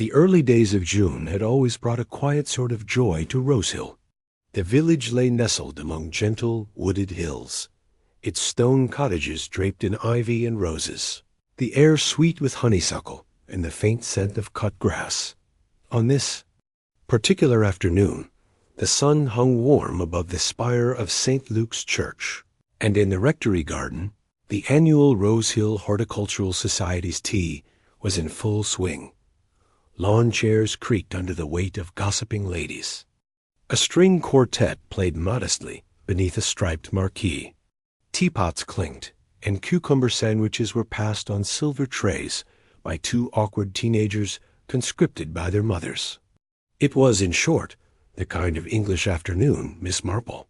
The early days of June had always brought a quiet sort of joy to Rosehill. The village lay nestled among gentle, wooded hills, its stone cottages draped in ivy and roses, the air sweet with honeysuckle and the faint scent of cut grass. On this particular afternoon, the sun hung warm above the spire of St. Luke's Church, and in the rectory garden, the annual Rosehill Horticultural Society's tea was in full swing. Lawn chairs creaked under the weight of gossiping ladies. A string quartet played modestly beneath a striped marquee. Teapots clinked, and cucumber sandwiches were passed on silver trays by two awkward teenagers conscripted by their mothers. It was, in short, the kind of English afternoon Miss Marple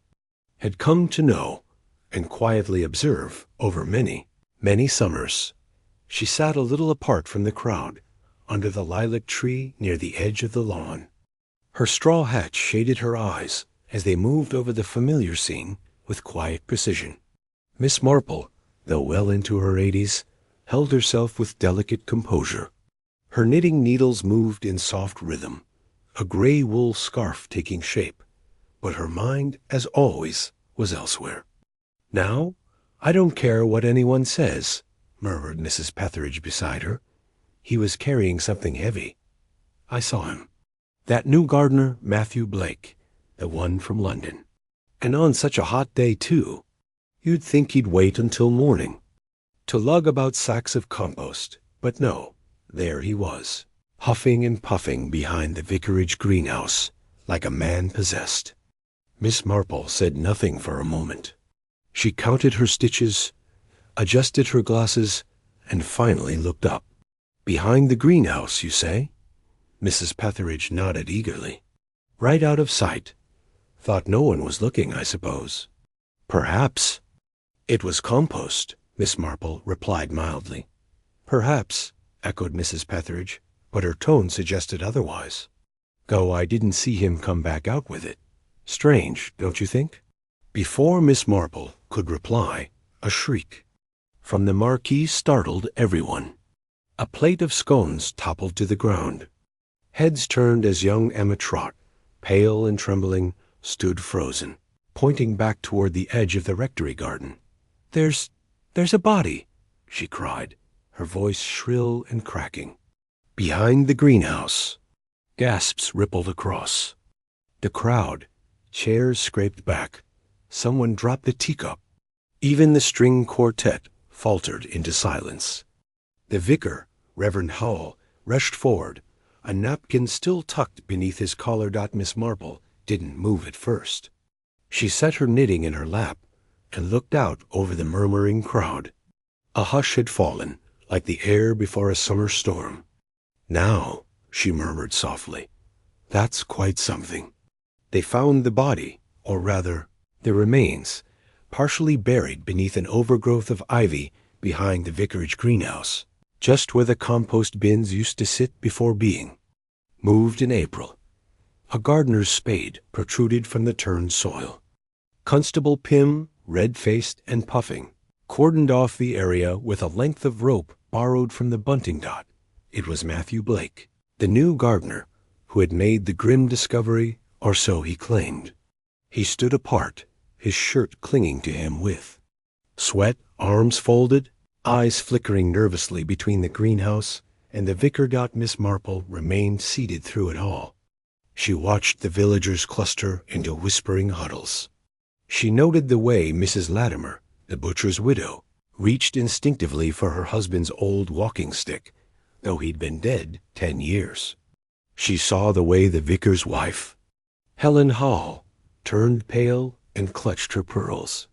had come to know and quietly observe over many, many summers. She sat a little apart from the crowd, under the lilac tree near the edge of the lawn. Her straw hat shaded her eyes as they moved over the familiar scene with quiet precision. Miss Marple, though well into her 80s, held herself with delicate composure. Her knitting needles moved in soft rhythm, a gray wool scarf taking shape, but her mind, as always, was elsewhere. "Now, I don't care what anyone says," murmured Mrs. Petheridge beside her. He was carrying something heavy. "I saw him. That new gardener, Matthew Blake, the one from London. And on such a hot day, too. You'd think he'd wait until morning to lug about sacks of compost, but no, there he was, huffing and puffing behind the vicarage greenhouse, like a man possessed." Miss Marple said nothing for a moment. She counted her stitches, adjusted her glasses, and finally looked up. "Behind the greenhouse, you say?" Mrs. Petheridge nodded eagerly. "Right out of sight. Thought no one was looking, I suppose." "Perhaps." "It was compost," Miss Marple replied mildly. "Perhaps," echoed Mrs. Petheridge, but her tone suggested otherwise. "Though I didn't see him come back out with it. Strange, don't you think?" Before Miss Marple could reply, a shriek from the marquee startled everyone. A plate of scones toppled to the ground. Heads turned as young Emma Trott, pale and trembling, stood frozen, pointing back toward the edge of the rectory garden. There's a body," she cried, her voice shrill and cracking. "Behind the greenhouse." Gasps rippled across the crowd. Chairs scraped back. Someone dropped the teacup. Even the string quartet faltered into silence. The vicar, Reverend Howell, rushed forward, a napkin still tucked beneath his collar. Miss Marple didn't move at first. She set her knitting in her lap and looked out over the murmuring crowd. A hush had fallen, like the air before a summer storm. "Now," she murmured softly, "that's quite something." They found the body, or rather, the remains, partially buried beneath an overgrowth of ivy behind the vicarage greenhouse, just where the compost bins used to sit before being moved in April. A gardener's spade protruded from the turned soil. Constable Pym, red-faced and puffing, cordoned off the area with a length of rope borrowed from the bunting dot. It was Matthew Blake, the new gardener, who had made the grim discovery, or so he claimed. He stood apart, his shirt clinging to him with sweat, arms folded, eyes flickering nervously between the greenhouse and the vicar. Miss Marple remained seated through it all. She watched the villagers cluster into whispering huddles. She noted the way Mrs. Latimer, the butcher's widow, reached instinctively for her husband's old walking stick, though he'd been dead 10 years. She saw the way the vicar's wife, Helen Hall, turned pale and clutched her pearls.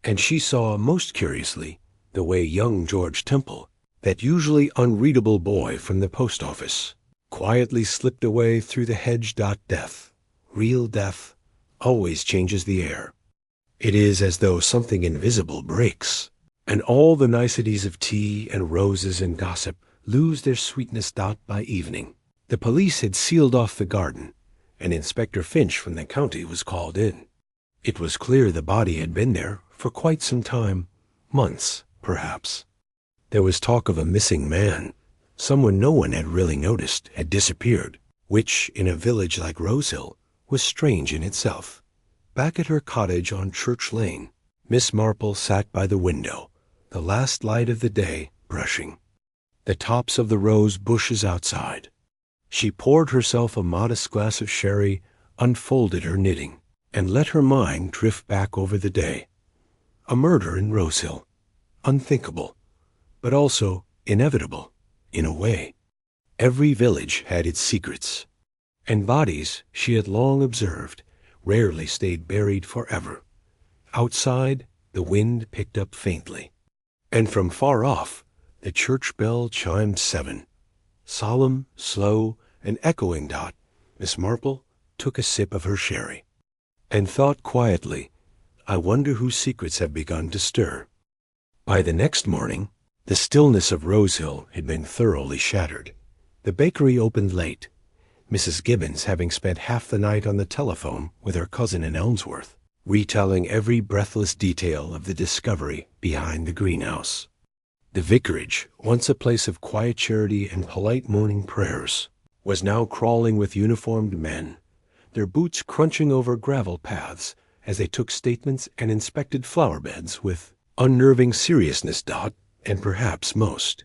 And she saw, most curiously, the way young George Temple, that usually unreadable boy from the post office, quietly slipped away through the hedge. Death, real death, always changes the air. It is as though something invisible breaks, and all the niceties of tea and roses and gossip lose their sweetness. By evening, the police had sealed off the garden, and Inspector Finch from the county was called in. It was clear the body had been there for quite some time, months, perhaps. There was talk of a missing man, Someone no one had really noticed had disappeared, which, in a village like Rosehill, was strange in itself. Back at her cottage on Church Lane, Miss Marple sat by the window, the last light of the day, brushing the tops of the rose bushes outside. She poured herself a modest glass of sherry, unfolded her knitting, and let her mind drift back over the day. A murder in Rosehill. Unthinkable, but also inevitable, in a way. Every village had its secrets, and bodies, she had long observed, rarely stayed buried forever. Outside, the wind picked up faintly, and from far off, the church bell chimed 7. Solemn, slow, and echoing. Miss Marple took a sip of her sherry, and thought quietly, I wonder whose secrets have begun to stir. By the next morning, the stillness of Rosehill had been thoroughly shattered. The bakery opened late, Mrs. Gibbons having spent half the night on the telephone with her cousin in Elmsworth, retelling every breathless detail of the discovery behind the greenhouse. The vicarage, once a place of quiet charity and polite morning prayers, was now crawling with uniformed men, their boots crunching over gravel paths as they took statements and inspected flower beds with unnerving seriousness. And perhaps most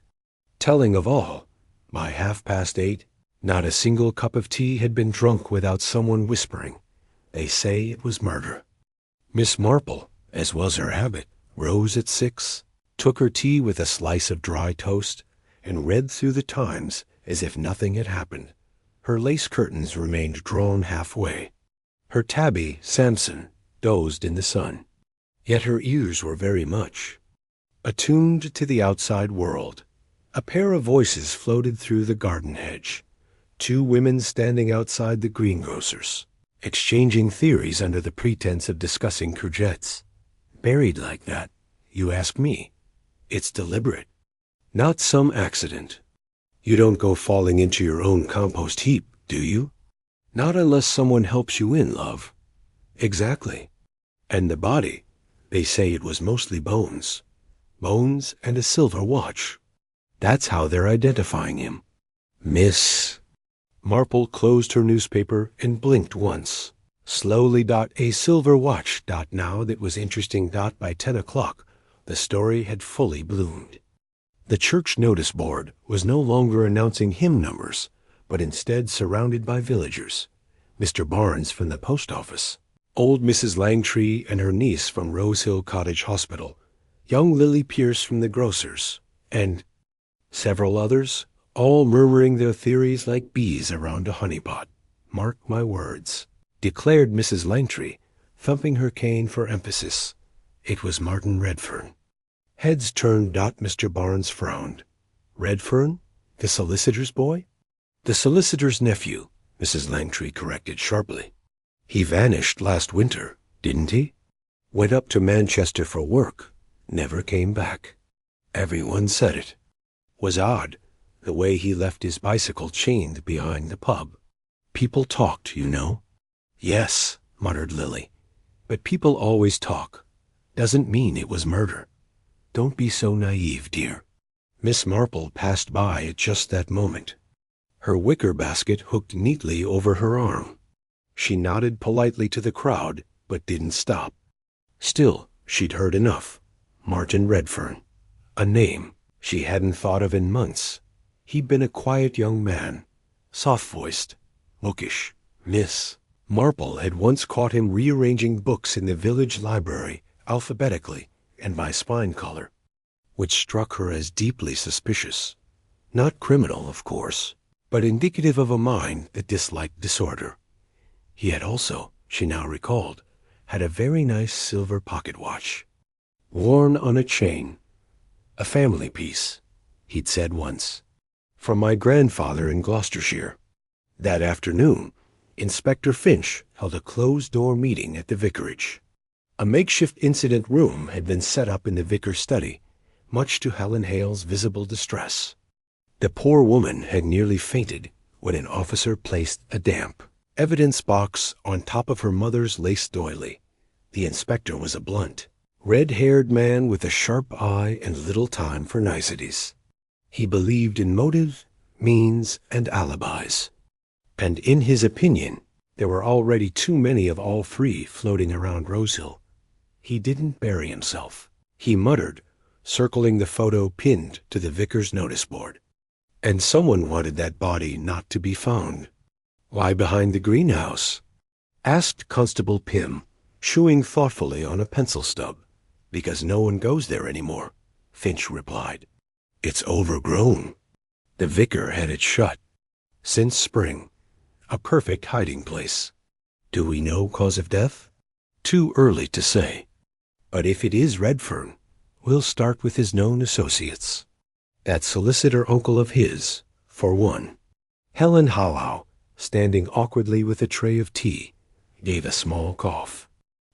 telling of all, by 8:30, not a single cup of tea had been drunk without someone whispering, they say it was murder. Miss Marple, as was her habit, rose at 6, took her tea with a slice of dry toast, and read through the Times as if nothing had happened. Her lace curtains remained drawn halfway. Her tabby, Samson, dozed in the sun. Yet her ears were very much attuned to the outside world. A pair of voices floated through the garden hedge. 2 women standing outside the greengrocer's, exchanging theories under the pretense of discussing courgettes. Buried like that, you ask me. It's deliberate. Not some accident. You don't go falling into your own compost heap, do you? Not unless someone helps you in, love. Exactly. And the body, they say it was mostly bones. Bones and a silver watch. That's how they're identifying him. Miss Marple closed her newspaper and blinked once. Slowly. A silver watch. Now that was interesting. By 10 o'clock, the story had fully bloomed. The church notice board was no longer announcing hymn numbers, but instead surrounded by villagers. Mr. Barnes from the post office, old Mrs. Langtry and her niece from Rosehill Cottage Hospital, young Lily Pierce from the grocer's, and several others, all murmuring their theories like bees around a honeypot. Mark my words, declared Mrs. Langtry, thumping her cane for emphasis. It was Martin Redfern. Heads turned. Mr. Barnes frowned. Redfern? The solicitor's boy? The solicitor's nephew, Mrs. Langtry corrected sharply. He vanished last winter, didn't he? Went up to Manchester for work. Never came back. Everyone said it. Was odd, the way he left his bicycle chained behind the pub. People talked, you know. Yes, muttered Lily. But people always talk. Doesn't mean it was murder. Don't be so naive, dear. Miss Marple passed by at just that moment, her wicker basket hooked neatly over her arm. She nodded politely to the crowd, but didn't stop. Still, she'd heard enough. Martin Redfern. A name she hadn't thought of in months. He'd been a quiet young man, soft-voiced, bookish. Miss Marple had once caught him rearranging books in the village library, alphabetically and by spine color, which struck her as deeply suspicious. Not criminal, of course, but indicative of a mind that disliked disorder. He had also, she now recalled, had a very nice silver pocket watch, worn on a chain. A family piece, he'd said once, from my grandfather in Gloucestershire. That afternoon, Inspector Finch held a closed-door meeting at the vicarage. A makeshift incident room had been set up in the vicar's study, much to Helen Hale's visible distress. The poor woman had nearly fainted when an officer placed a damp evidence box on top of her mother's lace doily. The inspector was a blunt, red-haired man with a sharp eye and little time for niceties. He believed in motive, means, and alibis. And in his opinion, there were already too many of all three floating around Rosehill. He didn't bury himself. He muttered, circling the photo pinned to the vicar's notice board. And someone wanted that body not to be found. "Why behind the greenhouse?" asked Constable Pym, chewing thoughtfully on a pencil stub. "Because no one goes there anymore," Finch replied. "It's overgrown." The vicar had it shut. Since spring. A perfect hiding place. Do we know cause of death? Too early to say. But if it is Redfern, we'll start with his known associates. That solicitor uncle of his, for one. Helen Hallow, standing awkwardly with a tray of tea, gave a small cough.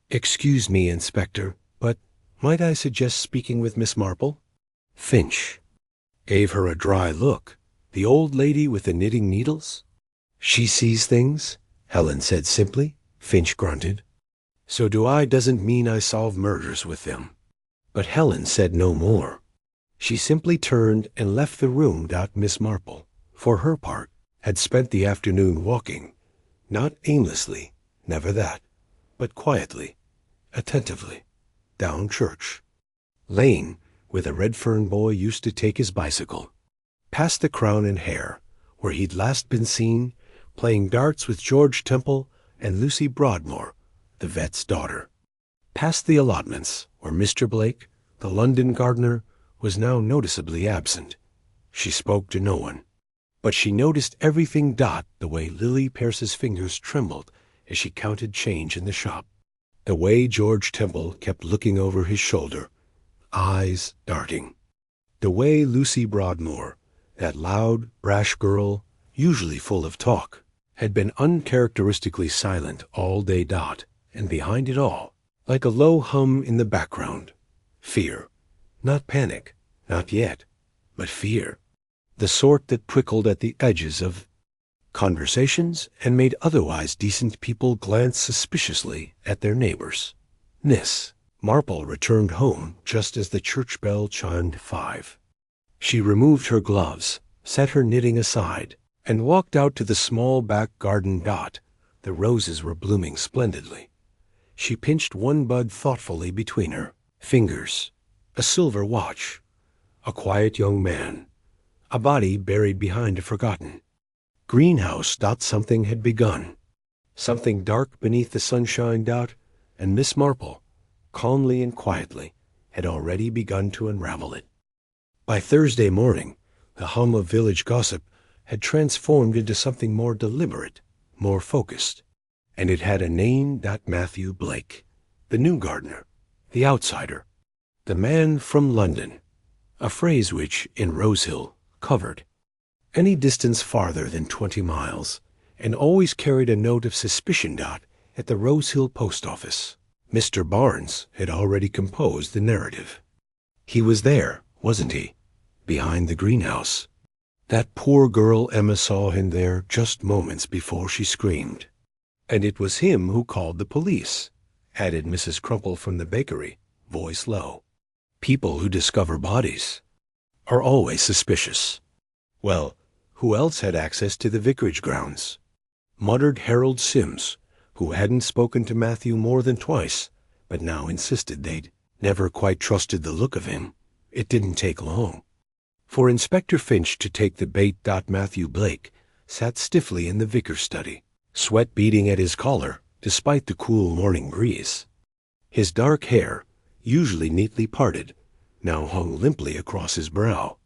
"Excuse me, Inspector, but might I suggest speaking with Miss Marple?" Finch gave her a dry look. The old lady with the knitting needles? "She sees things," Helen said simply. Finch grunted. "So do I doesn't mean I solve murders with them." But Helen said no more. She simply turned and left the room. Miss Marple, for her part, had spent the afternoon walking, not aimlessly, never that, but quietly, attentively, down Church Lane, where the Redfern boy used to take his bicycle, past the Crown and Hare, where he'd last been seen, playing darts with George Temple and Lucy Broadmoor, the vet's daughter, past the allotments, where Mr. Blake, the London gardener, was now noticeably absent. She spoke to no one, but she noticed everything. The way Lily Pierce's fingers trembled as she counted change in the shop, the way George Temple kept looking over his shoulder, eyes darting, the way Lucy Broadmoor, that loud, brash girl, usually full of talk, had been uncharacteristically silent all day. And behind it all, like a low hum in the background, fear. Not panic, not yet, but fear. The sort that prickled at the edges of conversations and made otherwise decent people glance suspiciously at their neighbors. Miss Marple returned home just as the church bell chimed 5. She removed her gloves, set her knitting aside, and walked out to the small back garden. The roses were blooming splendidly. She pinched one bud thoughtfully between her fingers. A silver watch. A quiet young man. A body buried behind a forgotten greenhouse. Something had begun. Something dark beneath the sunshine. And Miss Marple, calmly and quietly, had already begun to unravel it. By Thursday morning, the hum of village gossip had transformed into something more deliberate, more focused, and it had a name. Matthew Blake, the new gardener, the outsider, the man from London, a phrase which, in Rosehill, covered any distance farther than 20 miles, and always carried a note of suspicion. At the Rosehill post office, Mr. Barnes had already composed the narrative. He was there, wasn't he, behind the greenhouse? That poor girl Emma saw him there just moments before she screamed. And it was him who called the police, added Mrs. Crumple from the bakery, voice low. People who discover bodies are always suspicious. Well, who else had access to the vicarage grounds? Muttered Harold Sims, who hadn't spoken to Matthew more than twice, but now insisted they'd never quite trusted the look of him. It didn't take long for Inspector Finch to take the bait. Matthew Blake sat stiffly in the vicar's study, sweat beading at his collar despite the cool morning breeze. His dark hair, usually neatly parted, now hung limply across his brow.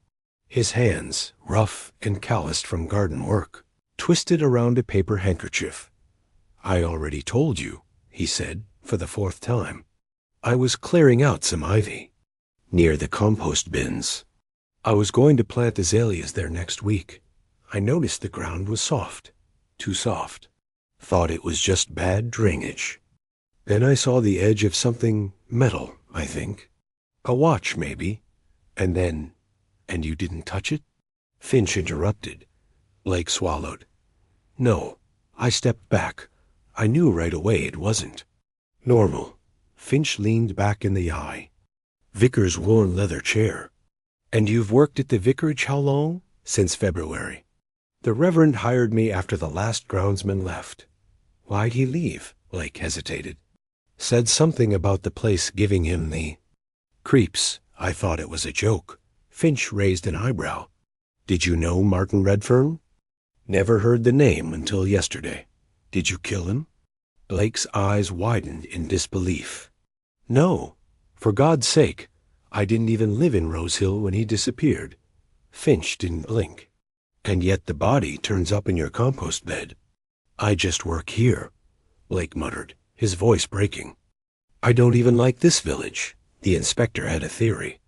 His hands, rough and calloused from garden work, twisted around a paper handkerchief. "I already told you," he said, for the 4th time. "I was clearing out some ivy near the compost bins. I was going to plant azaleas there next week. I noticed the ground was soft, too soft. Thought it was just bad drainage. Then I saw the edge of something metal, I think. A watch, maybe. And then—" "And you didn't touch it?" Finch interrupted. Blake swallowed. "No, I stepped back. I knew right away it wasn't normal." Finch leaned back in the vicar's worn leather chair. And you've worked at the vicarage how long? Since February. The Reverend hired me after the last groundsman left. Why'd he leave? Blake hesitated. Said something about the place giving him the creeps. I thought it was a joke. Finch raised an eyebrow. Did you know Martin Redfern? Never heard the name until yesterday. Did you kill him? Blake's eyes widened in disbelief. No. For God's sake, I didn't even live in Rose Hill when he disappeared. Finch didn't blink. And yet the body turns up in your compost bed. I just work here, Blake muttered, his voice breaking. I don't even like this village. The inspector had a theory.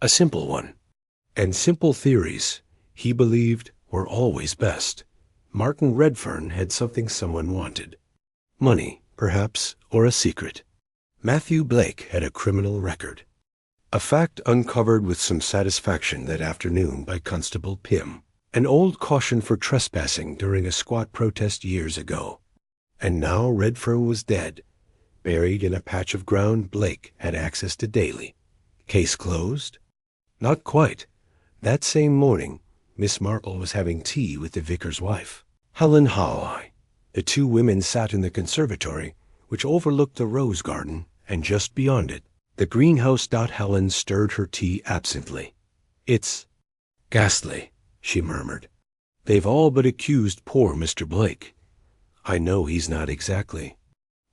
A simple one. And simple theories, he believed, were always best. Martin Redfern had something someone wanted. Money, perhaps, or a secret. Matthew Blake had a criminal record. A fact uncovered with some satisfaction that afternoon by Constable Pym. An old caution for trespassing during a squat protest years ago. And now Redfern was dead, buried in a patch of ground Blake had access to daily. Case closed? Not quite. That same morning, Miss Marple was having tea with the vicar's wife, Helen Howey. The two women sat in the conservatory, which overlooked the rose garden, and just beyond it, the greenhouse. Helen stirred her tea absently. It's ghastly, she murmured. They've all but accused poor Mr. Blake. I know he's not exactly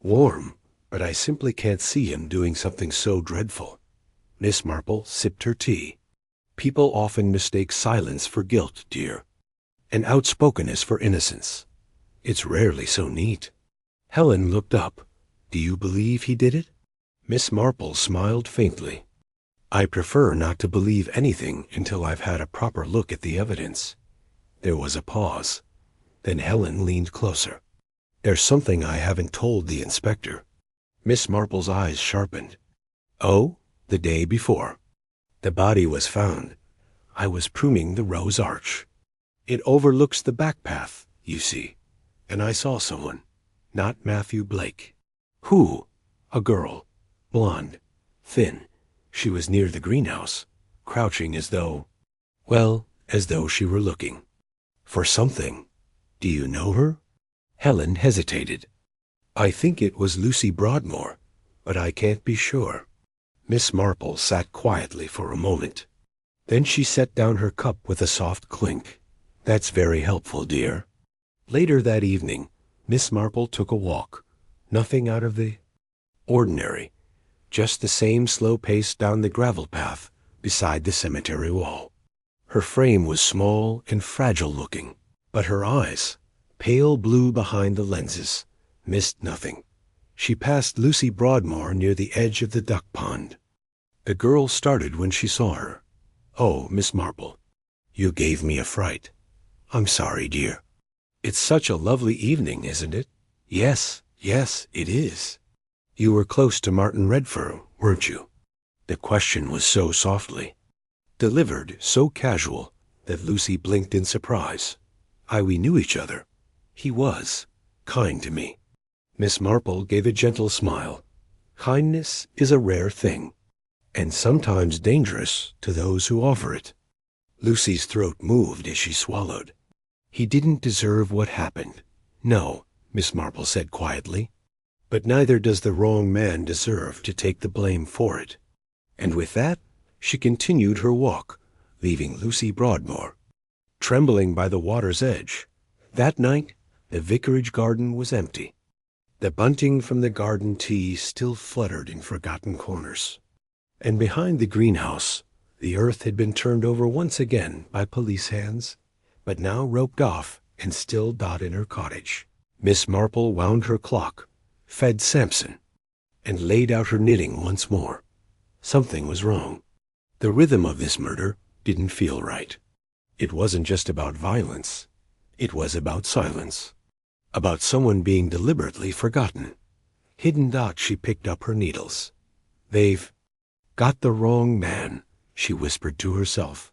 warm, but I simply can't see him doing something so dreadful. Miss Marple sipped her tea. People often mistake silence for guilt, dear, and outspokenness for innocence. It's rarely so neat. Helen looked up. Do you believe he did it? Miss Marple smiled faintly. I prefer not to believe anything until I've had a proper look at the evidence. There was a pause. Then Helen leaned closer. There's something I haven't told the inspector. Miss Marple's eyes sharpened. Oh, the day before. The body was found. I was pruning the rose arch. It overlooks the back path, you see. And I saw someone. Not Matthew Blake. Who? A girl. Blonde. Thin. She was near the greenhouse, crouching as though she were looking for something. Do you know her? Helen hesitated. I think it was Lucy Broadmoor, but I can't be sure. Miss Marple sat quietly for a moment. Then she set down her cup with a soft clink. That's very helpful, dear. Later that evening, Miss Marple took a walk. Nothing out of the ordinary. Just the same slow pace down the gravel path beside the cemetery wall. Her frame was small and fragile-looking, but her eyes, pale blue behind the lenses, missed nothing. She passed Lucy Broadmoor near the edge of the duck pond. The girl started when she saw her. Oh, Miss Marple, you gave me a fright. I'm sorry, dear. It's such a lovely evening, isn't it? Yes, it is. You were close to Martin Redfern, weren't you? The question was so softly, delivered so casual, that Lucy blinked in surprise. We knew each other. He was kind to me. Miss Marple gave a gentle smile. Kindness is a rare thing, and sometimes dangerous to those who offer it. Lucy's throat moved as she swallowed. He didn't deserve what happened. No, Miss Marple said quietly. But neither does the wrong man deserve to take the blame for it. And with that, she continued her walk, leaving Lucy Broadmoor, trembling by the water's edge. That night, the vicarage garden was empty. The bunting from the garden tee still fluttered in forgotten corners. And behind the greenhouse, the earth had been turned over once again by police hands, but now roped off and still in her cottage. Miss Marple wound her clock, fed Samson, and laid out her knitting once more. Something was wrong. The rhythm of this murder didn't feel right. It wasn't just about violence. It was about silence. About someone being deliberately forgotten. Hidden. She picked up her needles. They've got the wrong man, she whispered to herself,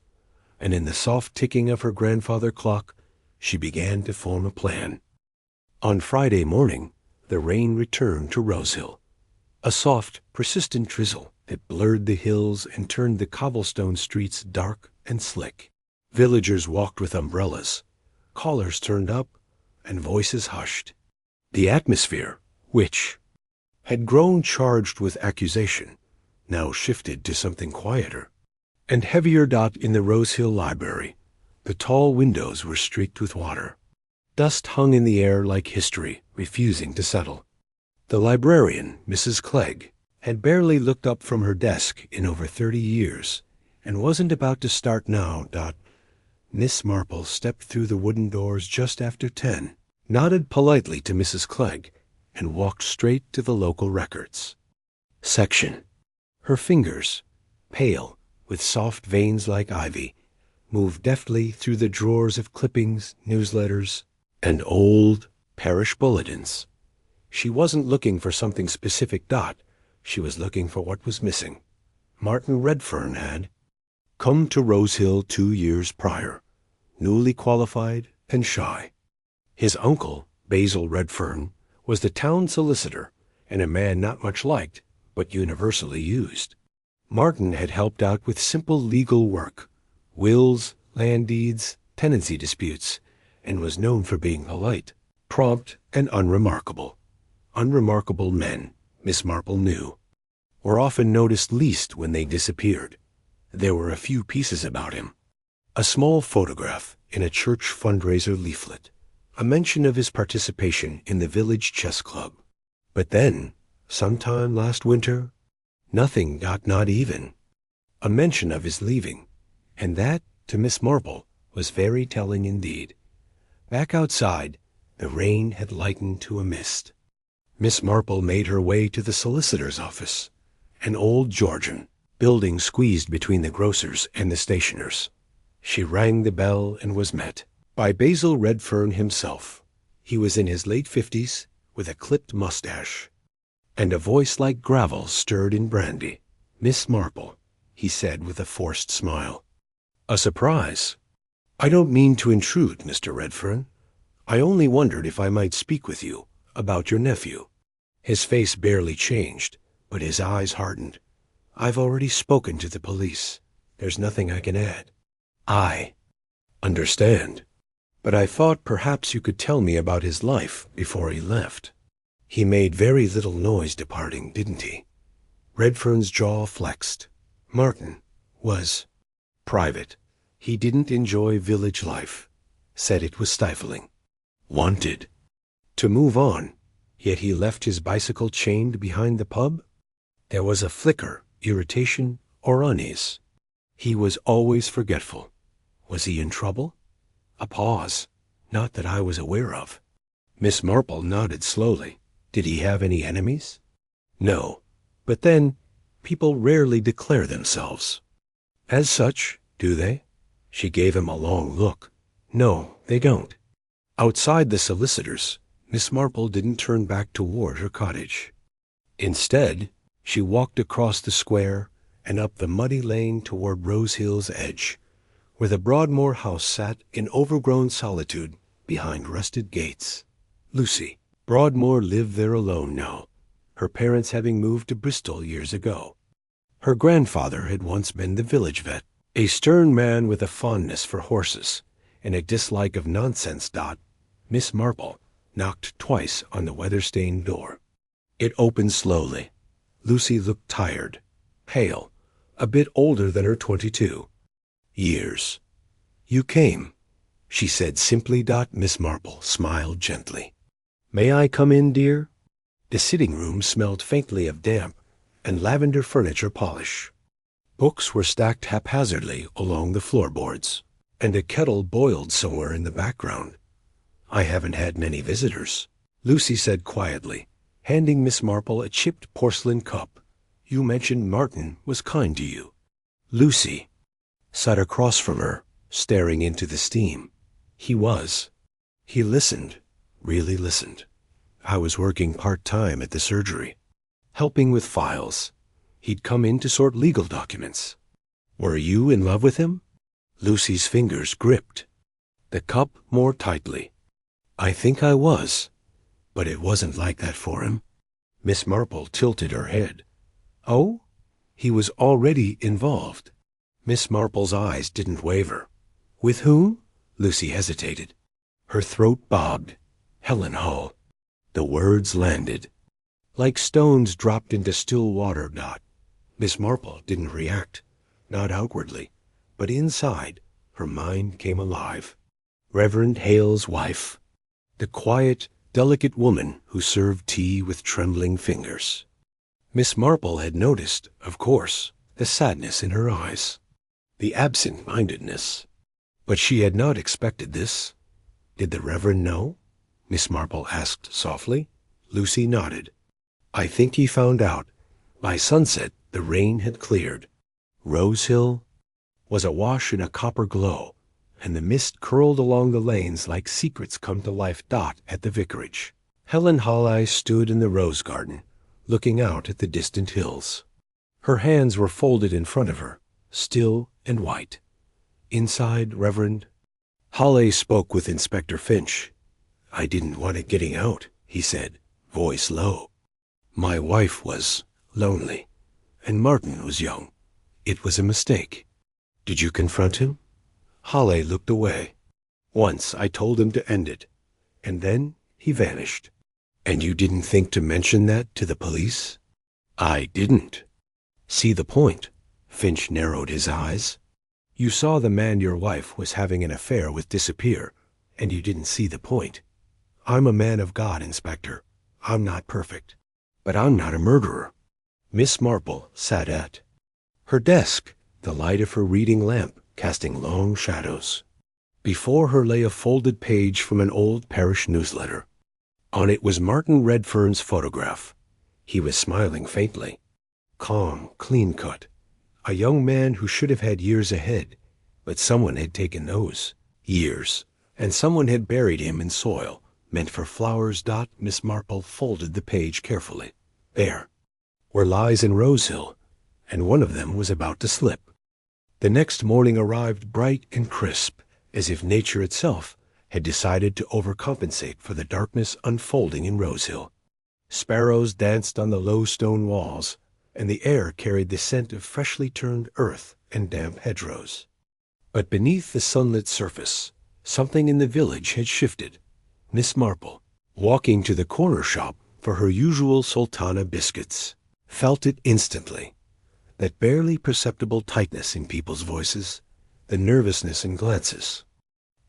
and in the soft ticking of her grandfather clock, she began to form a plan. On Friday morning, the rain returned to Rose Hill. A soft, persistent drizzle, that blurred the hills and turned the cobblestone streets dark and slick. Villagers walked with umbrellas, collars turned up, and voices hushed. The atmosphere, which had grown charged with accusation, now shifted to something quieter and heavier. In the Rosehill Library, the tall windows were streaked with water. Dust hung in the air like history, refusing to settle. The librarian, Mrs. Clegg, had barely looked up from her desk in over 30 years, and wasn't about to start now. Miss Marple stepped through the wooden doors just after 10, nodded politely to Mrs. Clegg, and walked straight to the local records section. Her fingers, pale, with soft veins like ivy, moved deftly through the drawers of clippings, newsletters, and old parish bulletins. She wasn't looking for something specific. She was looking for what was missing. Martin Redfern had come to Rosehill 2 years prior, newly qualified and shy. His uncle, Basil Redfern, was the town solicitor, and a man not much liked, but universally used. Martin had helped out with simple legal work, wills, land deeds, tenancy disputes, and was known for being polite, prompt, and unremarkable. Unremarkable men, Miss Marple knew, were often noticed least when they disappeared. There were a few pieces about him. A small photograph in a church fundraiser leaflet, a mention of his participation in the village chess club. But then, sometime last winter, nothing. Not even a mention of his leaving, and that, to Miss Marple, was very telling indeed. Back outside, the rain had lightened to a mist. Miss Marple made her way to the solicitor's office, an old Georgian building squeezed between the grocer's and the stationer's. She rang the bell and was met by Basil Redfern himself. He was in his late 50s, with a clipped mustache, and a voice like gravel stirred in brandy. "Miss Marple," he said with a forced smile. "A surprise. I don't mean to intrude, Mr. Redfern. I only wondered if I might speak with you about your nephew." His face barely changed, but his eyes hardened. "I've already spoken to the police. There's nothing I can add." "I understand. But I thought perhaps you could tell me about his life before he left. He made very little noise departing, didn't he?" Redfern's jaw flexed. Martin was private. He didn't enjoy village life. Said it was stifling. Wanted to move on, yet he left his bicycle chained behind the pub? There was a flicker, irritation, or unease. He was always forgetful. Was he in trouble? A pause. Not that I was aware of. Miss Marple nodded slowly. Did he have any enemies? No. But then, people rarely declare themselves as such, do they? She gave him a long look. No, they don't. Outside the solicitor's, Miss Marple didn't turn back toward her cottage. Instead, she walked across the square and up the muddy lane toward Rosehill's edge, where the Broadmoor house sat in overgrown solitude behind rusted gates. Lucy Broadmoor lived there alone now, her parents having moved to Bristol years ago. Her grandfather had once been the village vet, a stern man with a fondness for horses and a dislike of nonsense. Miss Marple knocked twice on the weather-stained door. It opened slowly. Lucy looked tired, pale, a bit older than her 22 years. "You came," she said simply. Miss Marple smiled gently. "May I come in, dear?" The sitting room smelled faintly of damp and lavender furniture polish. Books were stacked haphazardly along the floorboards, and a kettle boiled somewhere in the background. "I haven't had many visitors," Lucy said quietly, handing Miss Marple a chipped porcelain cup. "You mentioned Martin was kind to you." Lucy sat across from her, staring into the steam. "He was. He listened, really listened. I was working part-time at the surgery, helping with files. He'd come in to sort legal documents." "Were you in love with him?" Lucy's fingers gripped the cup more tightly. "I think I was, but it wasn't like that for him." Miss Marple tilted her head. "Oh? He was already involved. Miss Marple's eyes didn't waver. With whom? Lucy hesitated. Her throat bobbed. Helen Hull. The words landed. Like stones dropped into still water. Miss Marple didn't react, not outwardly, but inside, her mind came alive. Reverend Hale's wife. The quiet, delicate woman who served tea with trembling fingers. Miss Marple had noticed, of course, the sadness in her eyes, the absent-mindedness. But she had not expected this. Did the Reverend know? Miss Marple asked softly. Lucy nodded. I think he found out. By sunset, the rain had cleared. Rose Hill was awash in a copper glow, and the mist curled along the lanes like secrets come to life. At the vicarage, Helen Hull stood in the rose garden, looking out at the distant hills. Her hands were folded in front of her, still and white. Inside, Reverend Hull spoke with Inspector Finch. I didn't want it getting out, he said, voice low. My wife was lonely, and Martin was young. It was a mistake. Did you confront him? Hull looked away. Once I told him to end it, and then he vanished. And you didn't think to mention that to the police? I didn't. See the point? Finch narrowed his eyes. You saw the man your wife was having an affair with disappear, and you didn't see the point. I'm a man of God, Inspector. I'm not perfect. But I'm not a murderer. Miss Marple sat at her desk, the light of her reading lamp casting long shadows. Before her lay a folded page from an old parish newsletter. On it was Martin Redfern's photograph. He was smiling faintly. Calm, clean-cut. A young man who should have had years ahead, but someone had taken those years, and someone had buried him in soil meant for flowers. Miss Marple folded the page carefully. There were lies in Rose Hill, and one of them was about to slip. The next morning arrived bright and crisp, as if nature itself had decided to overcompensate for the darkness unfolding in Rose Hill. Sparrows danced on the low stone walls, and the air carried the scent of freshly turned earth and damp hedgerows. But beneath the sunlit surface, something in the village had shifted. Miss Marple, walking to the corner shop for her usual sultana biscuits, felt it instantly. That barely perceptible tightness in people's voices, the nervousness in glances,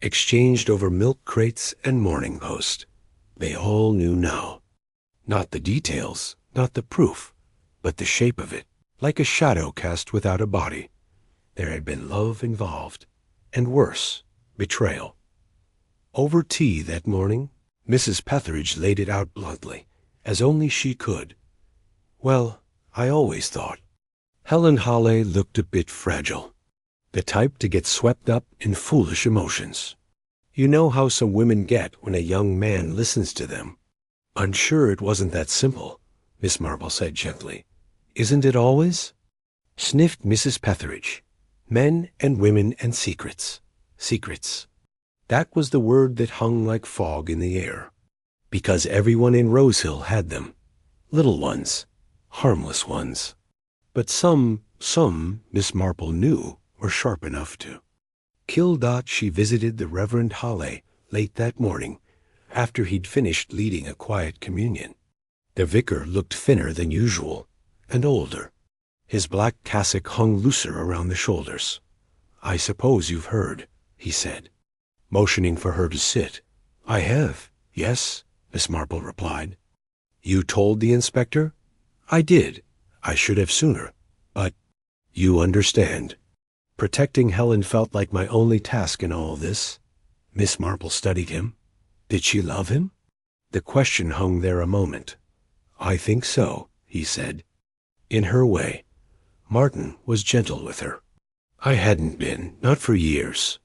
exchanged over milk crates and Morning Post. They all knew now. Not the details, not the proof, but the shape of it, like a shadow cast without a body. There had been love involved, and worse, betrayal. Over tea that morning, Mrs. Petheridge laid it out bluntly, as only she could. Well, I always thought. Helen Hull looked a bit fragile, the type to get swept up in foolish emotions. You know how some women get when a young man listens to them. I'm sure it wasn't that simple, Miss Marple said gently. Isn't it always? Sniffed Mrs. Petheridge. Men and women and secrets. Secrets. That was the word that hung like fog in the air. Because everyone in Rose Hill had them. Little ones. Harmless ones. But some, Miss Marple knew, were sharp enough to kill. She visited the Reverend Hull late that morning, after he'd finished leading a quiet communion. The vicar looked thinner than usual, and older. His black cassock hung looser around the shoulders. I suppose you've heard, he said, motioning for her to sit. I have, yes, Miss Marple replied. You told the inspector? I did. I should have sooner. But you understand. Protecting Helen felt like my only task in all this. Miss Marple studied him. Did she love him? The question hung there a moment. I think so, he said. In her way. Martin was gentle with her. I hadn't been, not for years.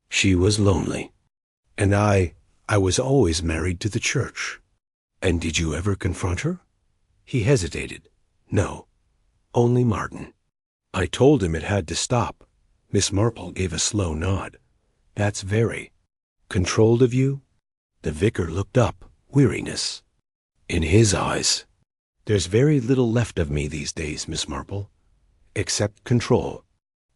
She was lonely. And I was always married to the church. And did you ever confront her? He hesitated. No, only Martin. I told him it had to stop. Miss Marple gave a slow nod. That's very controlled of you? The vicar looked up, weariness in his eyes. There's very little left of me these days, Miss Marple. except control.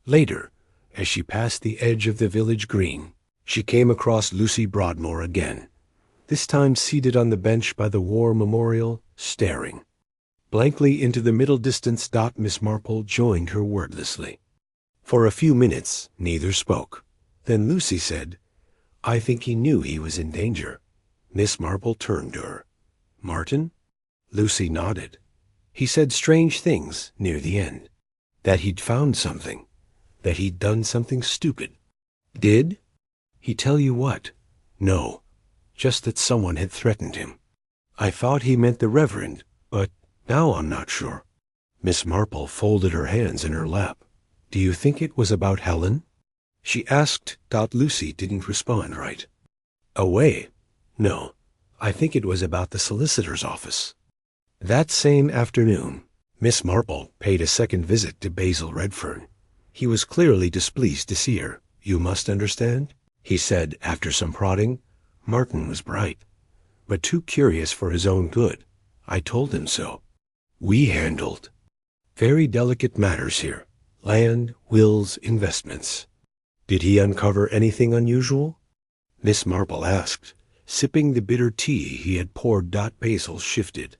Later, as she passed the edge of the village green, she came across Lucy Broadmoor again, this time seated on the bench by the war memorial, staring blankly into the middle distance. Miss Marple joined her wordlessly. For a few minutes, neither spoke. Then Lucy said, "I think he knew he was in danger." Miss Marple turned to her. "Martin?" Lucy nodded. "He said strange things near the end. That he'd found something. That he'd done something stupid." "Did he tell you what?" "No, just that someone had threatened him. I thought he meant the Reverend, but now I'm not sure." Miss Marple folded her hands in her lap. "Do you think it was about Helen?" she asked. Lucy didn't respond right away. "No, I think it was about the solicitor's office." That same afternoon, Miss Marple paid a second visit to Basil Redfern. He was clearly displeased to see her. "You must understand," he said after some prodding. "Martin was bright, but too curious for his own good. I told him so. We handled very delicate matters here. Land, wills, investments." "Did he uncover anything unusual?" Miss Marple asked, sipping the bitter tea he had poured. Basil shifted.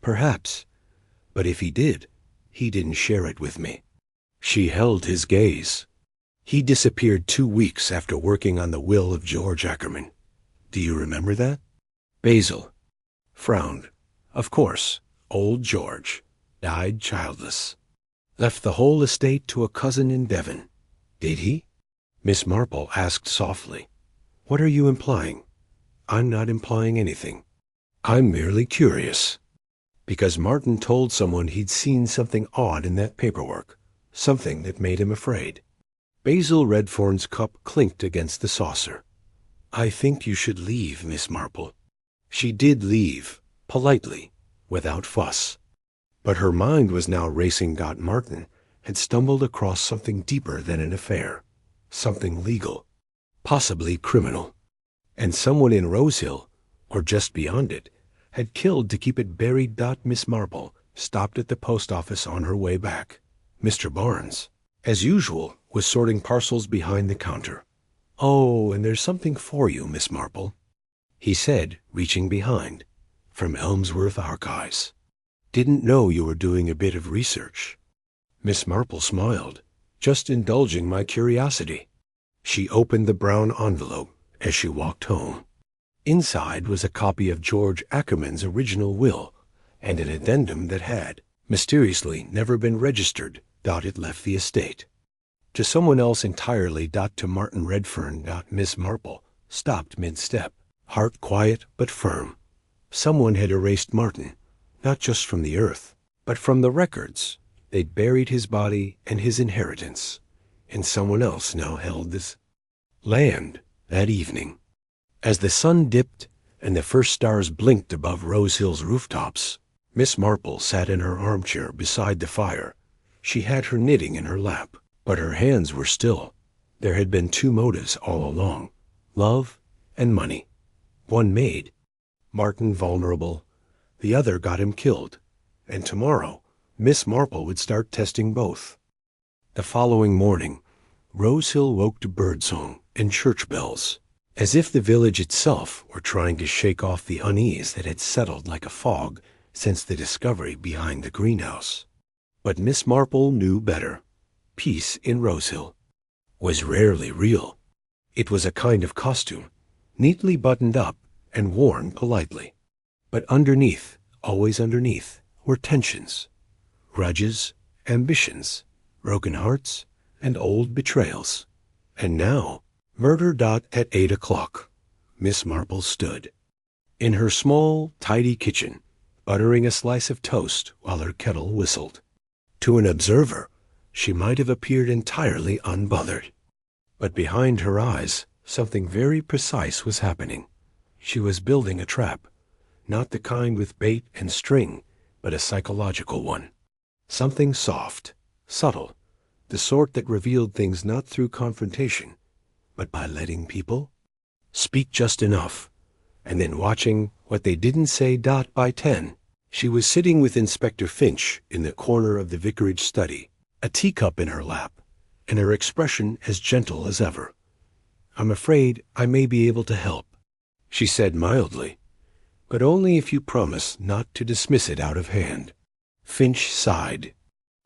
"Perhaps. But if he did, he didn't share it with me." She held his gaze. "He disappeared 2 weeks after working on the will of George Ackerman. Do you remember that?" Basil frowned. "Of course. Old George died childless. Left the whole estate to a cousin in Devon." "Did he?" Miss Marple asked softly. "What are you implying?" "I'm not implying anything. I'm merely curious. Because Martin told someone he'd seen something odd in that paperwork, something that made him afraid." Basil Redfern's cup clinked against the saucer. "I think you should leave, Miss Marple." She did leave, politely, without fuss. But her mind was now racing. Martin had stumbled across something deeper than an affair, something legal, possibly criminal. And someone in Rosehill, or just beyond it, had killed to keep it buried. Miss Marple stopped at the post office on her way back. Mr. Barnes, as usual, was sorting parcels behind the counter. "Oh, and there's something for you, Miss Marple," he said, reaching behind. "From Elmsworth Archives. Didn't know you were doing a bit of research." Miss Marple smiled. "Just indulging my curiosity." She opened the brown envelope as she walked home. Inside was a copy of George Ackerman's original will and an addendum that had, mysteriously, never been registered. It left the estate to someone else entirely. To Martin Redfern. Miss Marple stopped mid-step, heart quiet but firm. Someone had erased Martin, not just from the earth, but from the records. They'd buried his body and his inheritance, and someone else now held this land. That evening, as the sun dipped and the first stars blinked above Rosehill's rooftops, Miss Marple sat in her armchair beside the fire. She had her knitting in her lap, but her hands were still. There had been 2 motives all along, love and money. One made Martin vulnerable, the other got him killed, and tomorrow Miss Marple would start testing both. The following morning, Rosehill woke to birdsong and church bells, as if the village itself were trying to shake off the unease that had settled like a fog since the discovery behind the greenhouse. But Miss Marple knew better. Peace in Rosehill was rarely real. It was a kind of costume, neatly buttoned up and worn politely. But underneath, always underneath, were tensions, grudges, ambitions, broken hearts, and old betrayals. And now, murder. At 8 o'clock, Miss Marple stood in her small, tidy kitchen, buttering a slice of toast while her kettle whistled. To an observer, she might have appeared entirely unbothered. But behind her eyes, something very precise was happening. She was building a trap, not the kind with bait and string, but a psychological one. Something soft, subtle, the sort that revealed things not through confrontation, but by letting people speak just enough, and then watching what they didn't say. By 10, she was sitting with Inspector Finch in the corner of the vicarage study, a teacup in her lap, and her expression as gentle as ever. "I'm afraid I may be able to help," she said mildly, "but only if you promise not to dismiss it out of hand." Finch sighed.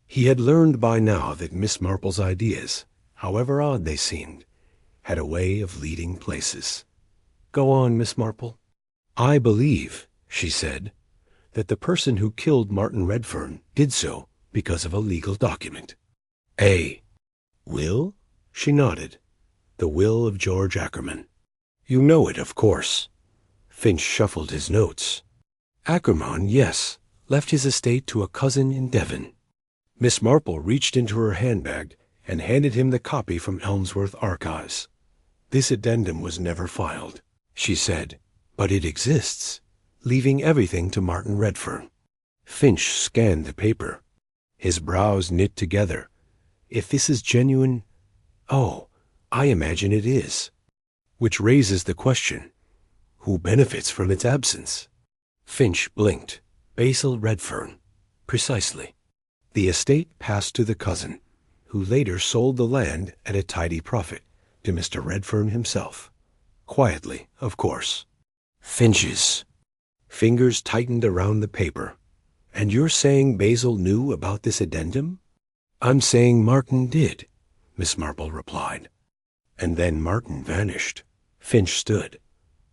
He had learned by now that Miss Marple's ideas, however odd they seemed, had a way of leading places. "Go on, Miss Marple." "I believe," she said, "that the person who killed Martin Redfern did so because of a legal document." "A will?" She nodded. "The will of George Ackerman. You know it, of course." Finch shuffled his notes. "Ackerman, yes, left his estate to a cousin in Devon." Miss Marple reached into her handbag and handed him the copy from Elmsworth Archives. "This addendum was never filed," she said, "but it exists, leaving everything to Martin Redfern." Finch scanned the paper. His brows knit together. "If this is genuine, oh, I imagine it is. Which raises the question, who benefits from its absence?" Finch blinked. "Basil Redfern. Precisely. The estate passed to the cousin, who later sold the land at a tidy profit to Mr. Redfern himself. Quietly, of course." Finch's fingers tightened around the paper. "And you're saying Basil knew about this addendum?" "I'm saying Martin did," Miss Marple replied. "And then Martin vanished." Finch stood.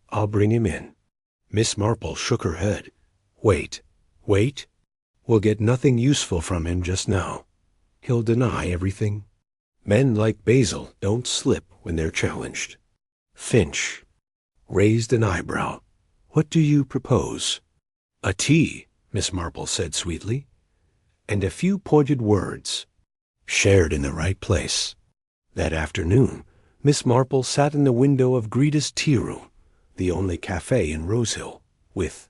"I'll bring him in." Miss Marple shook her head. Wait. We'll get nothing useful from him just now. He'll deny everything. Men like Basil don't slip when they're challenged." Finch raised an eyebrow. "What do you propose?" "A tea," Miss Marple said sweetly, "and a few pointed words, shared in the right place." That afternoon, Miss Marple sat in the window of Greta's tea room, the only cafe in Rosehill, with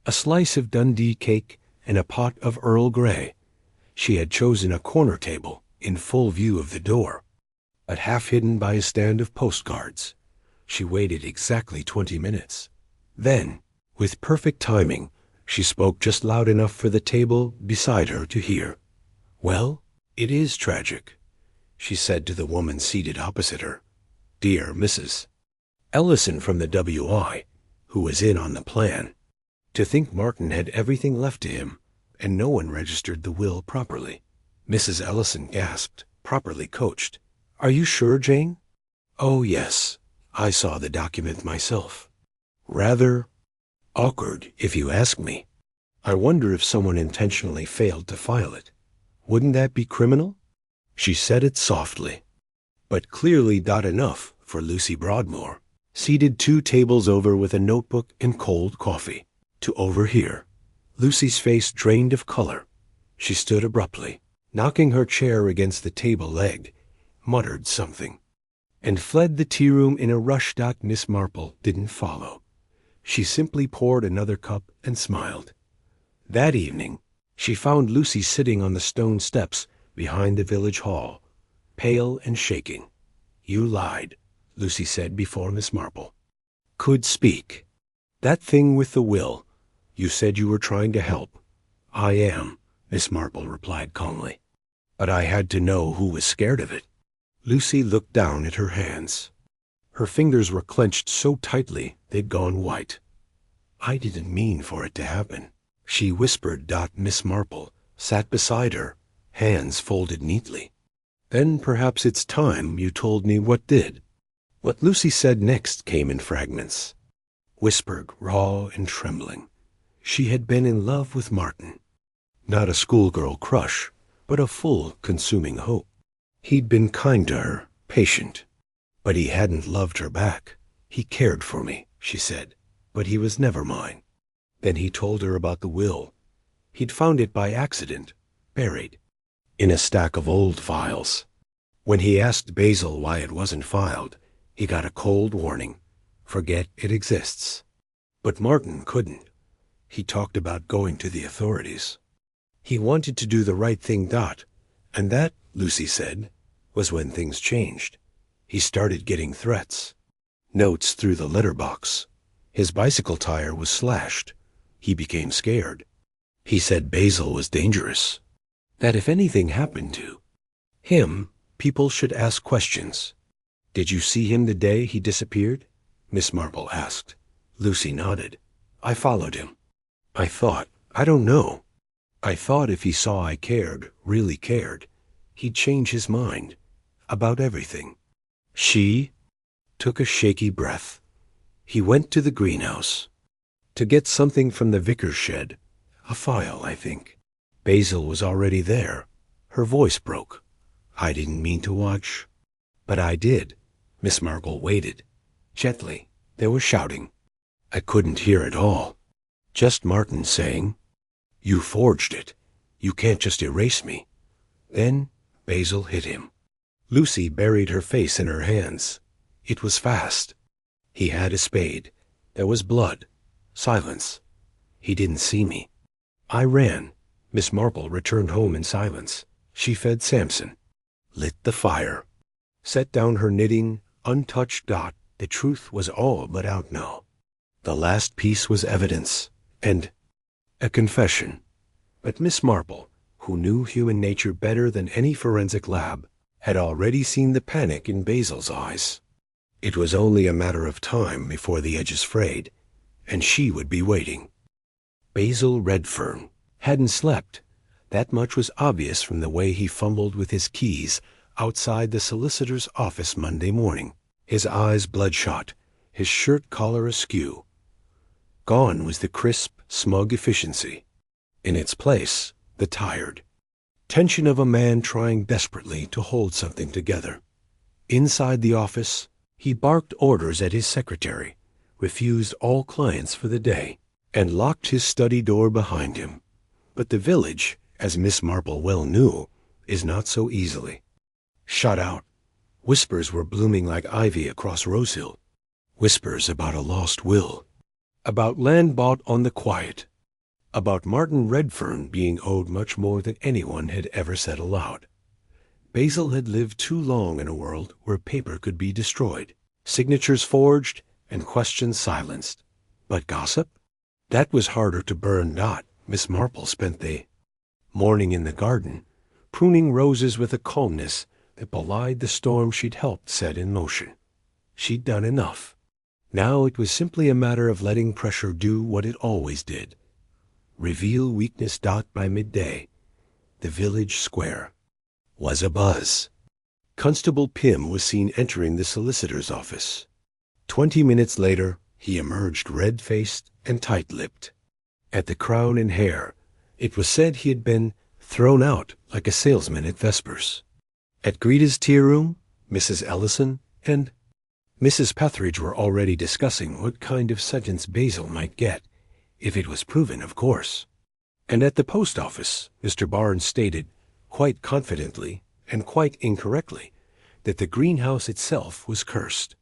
a slice of Dundee cake and a pot of Earl Grey. She had chosen a corner table in full view of the door, but half hidden by a stand of postcards. She waited exactly 20 minutes. Then, with perfect timing, she spoke just loud enough for the table beside her to hear. "Well, it is tragic," she said to the woman seated opposite her. "Dear Mrs. Ellison from the WI, who was in on the plan. To think Martin had everything left to him, and no one registered the will properly." Mrs. Ellison gasped, properly coached. "Are you sure, Jane?" "Oh, yes. I saw the document myself. Rather awkward, if you ask me. I wonder if someone intentionally failed to file it. Wouldn't that be criminal?" She said it softly, but clearly not enough for Lucy Broadmoor, seated 2 tables over with a notebook and cold coffee, to overhear. Lucy's face drained of color. She stood abruptly, knocking her chair against the table leg, muttered something, and fled the tea room in a rush that Miss Marple didn't follow. She simply poured another cup and smiled. That evening, she found Lucy sitting on the stone steps behind the village hall, pale and shaking. "You lied," Lucy said before Miss Marple. "Could speak. That thing with the will. You said you were trying to help." "I am," Miss Marple replied calmly. "But I had to know who was scared of it." Lucy looked down at her hands. Her fingers were clenched so tightly they'd gone white. "I didn't mean for it to happen," she whispered. Miss Marple sat beside her, hands folded neatly. "Then perhaps it's time you told me what did." What Lucy said next came in fragments, whispered, raw and trembling. She had been in love with Martin. Not a schoolgirl crush, but a full, consuming hope. He'd been kind to her, patient. But he hadn't loved her back. "He cared for me," she said, "but he was never mine." Then he told her about the will. He'd found it by accident, buried in a stack of old files. When he asked Basil why it wasn't filed, he got a cold warning. Forget it exists. But Martin couldn't. He talked about going to the authorities. He wanted to do the right thing. And that, Lucy said, was when things changed. He started getting threats. Notes through the letterbox. His bicycle tire was slashed. He became scared. He said Basil was dangerous. That if anything happened to Him, people should ask questions. Did you see him the day he disappeared? Miss Marple asked. Lucy nodded. I followed him. I don't know. I thought if he saw I cared, really cared, he'd change his mind. About everything. She took a shaky breath. He went to the greenhouse. To get something from the vicar's shed. A file, I think. Basil was already there. Her voice broke. I didn't mean to watch. But I did. Miss Marple waited. Gently. There was shouting. I couldn't hear it all. Just Martin saying, You forged it. You can't just erase me. Then Basil hit him. Lucy buried her face in her hands. It was fast. He had a spade. There was blood. Silence. He didn't see me. I ran. Miss Marple returned home in silence. She fed Samson. Lit the fire. Set down her knitting, untouched dot. The truth was all but out now. The last piece was evidence. And a confession. But Miss Marple, who knew human nature better than any forensic lab, had already seen the panic in Basil's eyes. It was only a matter of time before the edges frayed, and she would be waiting. Basil Redfern hadn't slept. That much was obvious from the way he fumbled with his keys outside the solicitor's office Monday morning, his eyes bloodshot, his shirt collar askew. Gone was the crisp, smug efficiency. In its place, the tired tension of a man trying desperately to hold something together. Inside the office, he barked orders at his secretary, refused all clients for the day, and locked his study door behind him. But the village, as Miss Marple well knew, is not so easily shut out. Whispers were blooming like ivy across Rosehill. Whispers about a lost will. About land bought on the quiet. About Martin Redfern being owed much more than anyone had ever said aloud. Basil had lived too long in a world where paper could be destroyed, signatures forged, and questions silenced. But gossip? That was harder to burn. Miss Marple spent the morning in the garden, pruning roses with a calmness that belied the storm she'd helped set in motion. She'd done enough. Now it was simply a matter of letting pressure do what it always did. Reveal weakness. By midday, the village square was abuzz. Constable Pym was seen entering the solicitor's office. 20 minutes later, he emerged red-faced and tight-lipped. At the Crown and Hare, it was said he had been thrown out like a salesman at vespers. At Greta's tea room, Mrs. Ellison and Mrs. Petheridge were already discussing what kind of sentence Basil might get, if it was proven, of course. And at the post office, Mr. Barnes stated, quite confidently and quite incorrectly, that the greenhouse itself was cursed,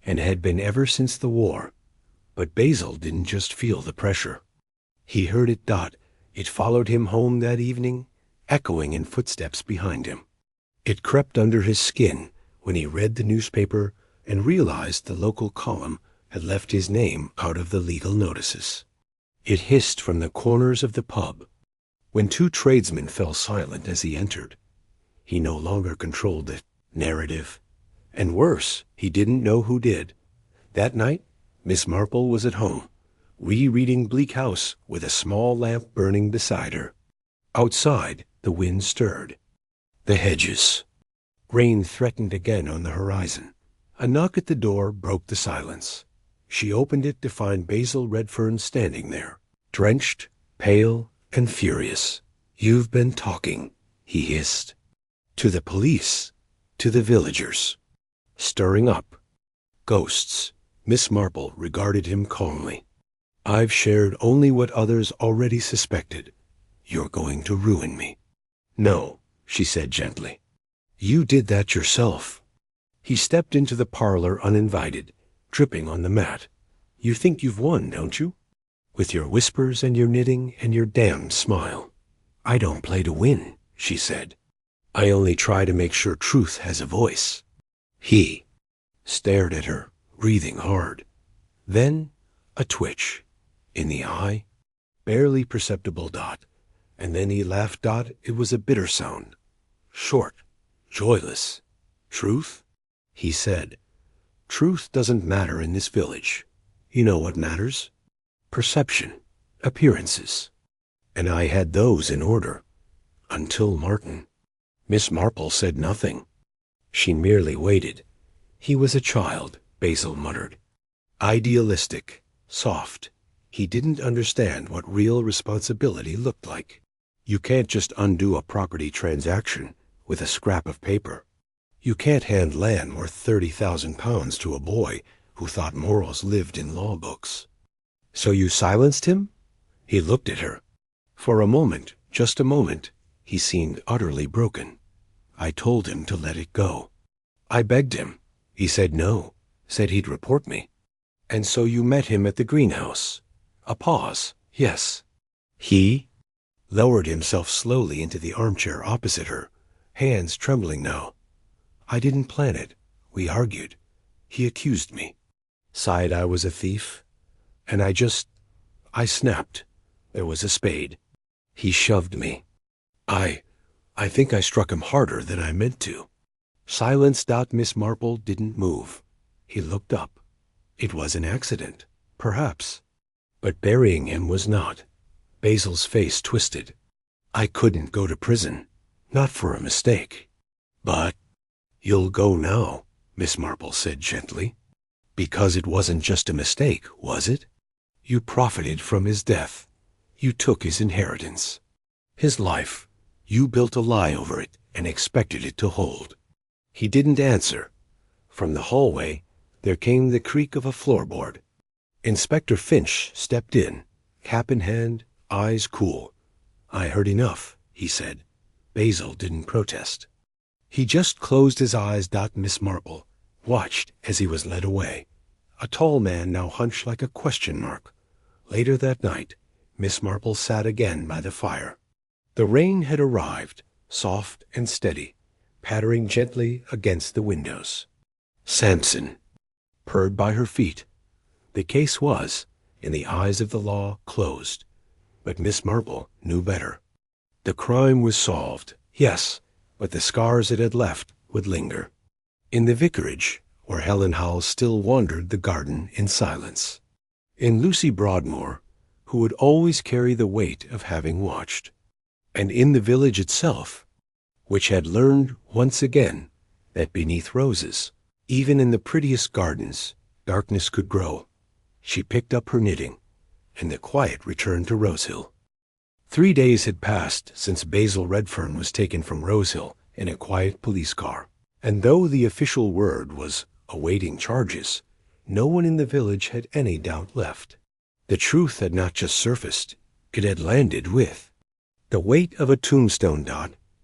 and had been ever since the war. But Basil didn't just feel the pressure. He heard it. It followed him home that evening, echoing in footsteps behind him. It crept under his skin when he read the newspaper and realized the local column had left his name out of the legal notices. It hissed from the corners of the pub. When two tradesmen fell silent as he entered, he no longer controlled the narrative. And worse, he didn't know who did. That night, Miss Marple was at home, rereading Bleak House with a small lamp burning beside her. Outside, the wind stirred. The hedges. Rain threatened again on the horizon. A knock at the door broke the silence. She opened it to find Basil Redfern standing there, drenched, pale, and furious. You've been talking, he hissed. To the police, to the villagers. Stirring up. Ghosts. Miss Marple regarded him calmly. I've shared only what others already suspected. You're going to ruin me. No, she said gently. You did that yourself. He stepped into the parlor uninvited, dripping on the mat. You think you've won, don't you? With your whispers and your knitting and your damned smile. I don't play to win, she said. I only try to make sure truth has a voice. He stared at her, breathing hard. Then a twitch. In the eye. Barely perceptible. And then he laughed. It was a bitter sound. Short, joyless. Truth? He said, truth doesn't matter in this village. You know what matters? Perception, appearances. And I had those in order. Until Martin. Miss Marple said nothing. She merely waited. He was a child, Basil muttered. Idealistic, soft. He didn't understand what real responsibility looked like. You can't just undo a property transaction with a scrap of paper. You can't hand land worth £30,000 to a boy who thought morals lived in law books. So you silenced him? He looked at her. For a moment, just a moment, he seemed utterly broken. I told him to let it go. I begged him. He said no, said he'd report me. And so you met him at the greenhouse. A pause, yes. He lowered himself slowly into the armchair opposite her, hands trembling now. I didn't plan it. We argued. He accused me. Sighed I was a thief. And I snapped. There was a spade. He shoved me. I think I struck him harder than I meant to. Silenced. Miss Marple didn't move. He looked up. It was an accident, perhaps. But burying him was not. Basil's face twisted. I couldn't go to prison. Not for a mistake. But you'll go now, Miss Marple said gently. Because it wasn't just a mistake, was it? You profited from his death. You took his inheritance. His life. You built a lie over it and expected it to hold. He didn't answer. From the hallway, there came the creak of a floorboard. Inspector Finch stepped in, cap in hand, eyes cool. I heard enough, he said. Basil didn't protest. He just closed his eyes. Miss Marple watched as he was led away. A tall man now hunched like a question mark. Later that night, Miss Marple sat again by the fire. The rain had arrived, soft and steady, pattering gently against the windows. Samson purred by her feet. The case was, in the eyes of the law, closed. But Miss Marple knew better. The crime was solved, yes, but the scars it had left would linger. In the vicarage, where Helen Howell still wandered the garden in silence. In Lucy Broadmoor, who would always carry the weight of having watched. And in the village itself, which had learned once again that beneath roses, even in the prettiest gardens, darkness could grow. She picked up her knitting, and the quiet returned to Rosehill. 3 days had passed since Basil Redfern was taken from Rosehill in a quiet police car, and though the official word was awaiting charges, no one in the village had any doubt left. The truth had not just surfaced, it had landed with the weight of a tombstone.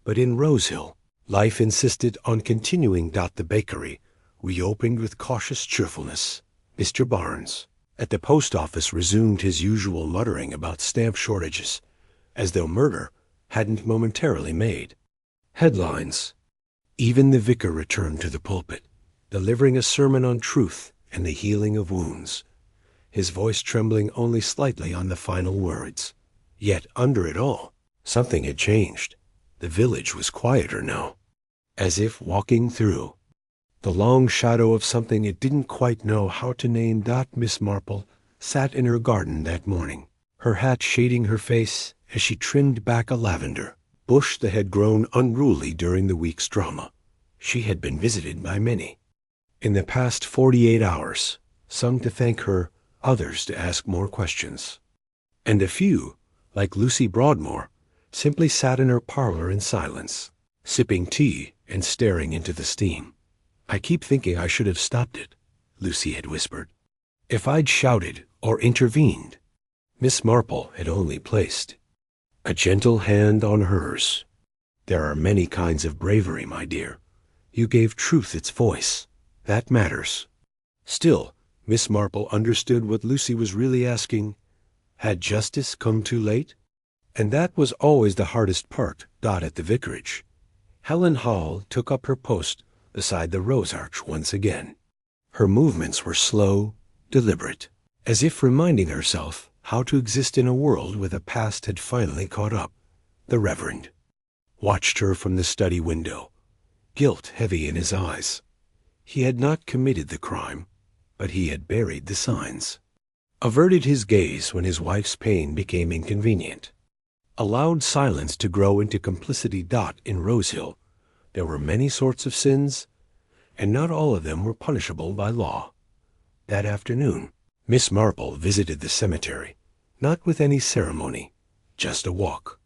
But in Rosehill, life insisted on continuing. The bakery reopened with cautious cheerfulness. Mr. Barnes, at the post office, resumed his usual muttering about stamp shortages, as though murder hadn't momentarily made headlines. Even the vicar returned to the pulpit, delivering a sermon on truth and the healing of wounds, his voice trembling only slightly on the final words. Yet under it all, something had changed. The village was quieter now, as if walking through the long shadow of something it didn't quite know how to name. Miss Marple sat in her garden that morning, her hat shading her face as she trimmed back a lavender bush that had grown unruly during the week's drama. She had been visited by many in the past 48 hours, some to thank her, others to ask more questions. And a few, like Lucy Broadmoor, simply sat in her parlor in silence, sipping tea and staring into the steam. I keep thinking I should have stopped it, Lucy had whispered. If I'd shouted or intervened. Miss Marple had only placed a gentle hand on hers. There are many kinds of bravery, my dear. You gave truth its voice. That matters. Still, Miss Marple understood what Lucy was really asking. Had justice come too late? And that was always the hardest part. At the vicarage, Helen Hall took up her post beside the rose arch once again. Her movements were slow, deliberate, as if reminding herself how to exist in a world where the past had finally caught up. The Reverend watched her from the study window. guilt heavy in his eyes. He had not committed the crime, but he had buried the signs. Averted his gaze when his wife's pain became inconvenient. Allowed silence to grow into complicity. In Rosehill, there were many sorts of sins, and not all of them were punishable by law. That afternoon, Miss Marple visited the cemetery, not with any ceremony, just a walk.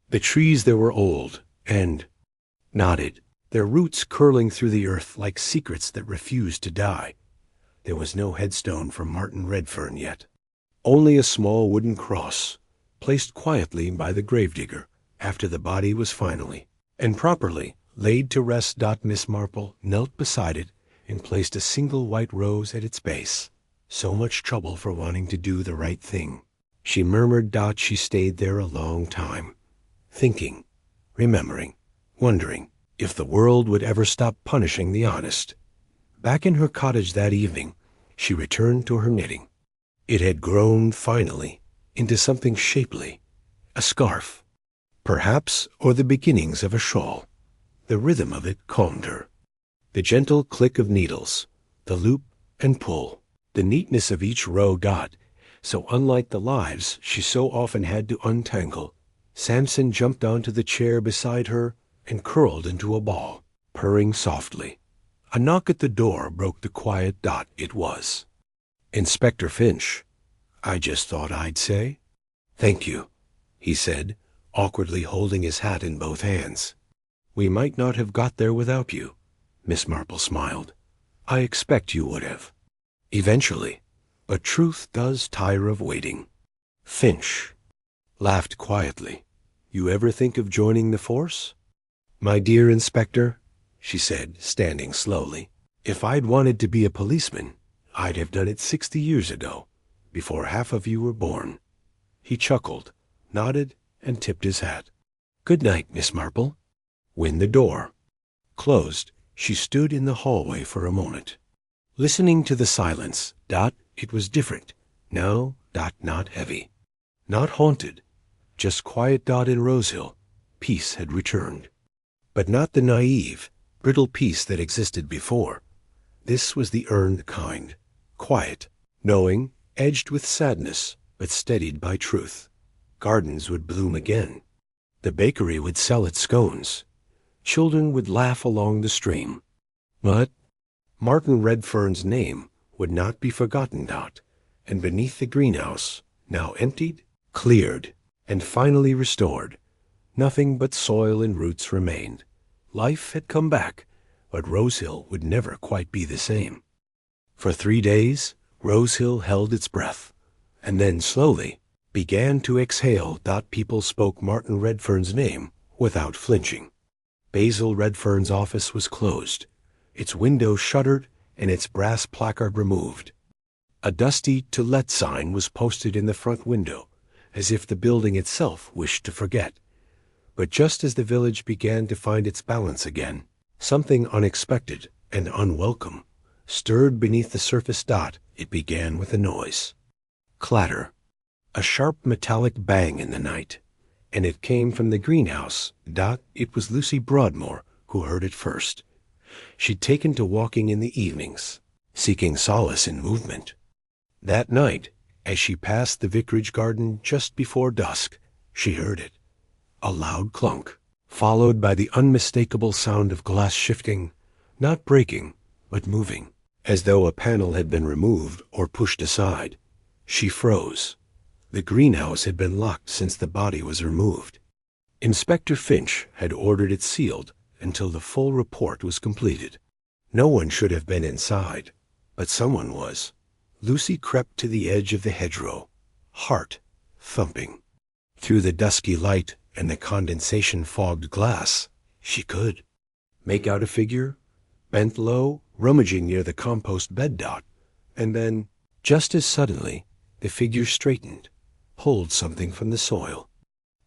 The trees there were old and knotted, their roots curling through the earth like secrets that refused to die. There was no headstone for Martin Redfern yet, only a small wooden cross, placed quietly by the gravedigger after the body was finally and properly laid to rest. Miss Marple knelt beside it and placed a single white rose at its base. So much trouble for wanting to do the right thing, she murmured. She stayed there a long time, thinking, remembering, wondering if the world would ever stop punishing the honest. Back in her cottage that evening, she returned to her knitting. It had grown, finally, into something shapely, a scarf, perhaps, or the beginnings of a shawl. The rhythm of it calmed her. The gentle click of needles, the loop and pull, the neatness of each row. So unlike the lives she so often had to untangle. Samson jumped onto the chair beside her and curled into a ball, purring softly. A knock at the door broke the quiet. It was Inspector Finch. "I just thought I'd say." "Thank you," he said, awkwardly holding his hat in both hands. "We might not have got there without you," Miss Marple smiled. "I expect you would have. Eventually. But truth does tire of waiting." Finch laughed quietly. "You ever think of joining the force?" "My dear Inspector," she said, standing slowly, "if I'd wanted to be a policeman, I'd have done it 60 years ago, before half of you were born." He chuckled, nodded, and tipped his hat. "Good night, Miss Marple." When the door closed, she stood in the hallway for a moment, listening to the silence. It was different. No, not heavy. Not haunted. Just quiet. In Rosehill, peace had returned. But not the naive, brittle peace that existed before. This was the earned kind. Quiet, knowing, edged with sadness, but steadied by truth. Gardens would bloom again. The bakery would sell its scones. Children would laugh along the stream. But Martin Redfern's name would not be forgotten. And beneath the greenhouse, now emptied, cleared, and finally restored, nothing but soil and roots remained. Life had come back, but Rosehill would never quite be the same. For 3 days, Rosehill held its breath, and then slowly began to exhale. People spoke Martin Redfern's name without flinching. Basil Redfern's office was closed, its window shuttered, and its brass placard removed. A dusty "To Let" sign was posted in the front window, as if the building itself wished to forget. But just as the village began to find its balance again, something unexpected and unwelcome stirred beneath the surface. It began with a noise. Clatter. A sharp metallic bang in the night, and it came from the greenhouse. It was Lucy Broadmoor who heard it first. She'd taken to walking in the evenings, seeking solace in movement. That night, as she passed the vicarage garden just before dusk, she heard it. A loud clunk, followed by the unmistakable sound of glass shifting, not breaking, but moving, as though a panel had been removed or pushed aside. She froze. The greenhouse had been locked since the body was removed. Inspector Finch had ordered it sealed until the full report was completed. No one should have been inside, but someone was. Lucy crept to the edge of the hedgerow, heart thumping. Through the dusky light and the condensation-fogged glass, she could make out a figure, bent low, rummaging near the compost bed. And then, just as suddenly, the figure straightened, pulled something from the soil,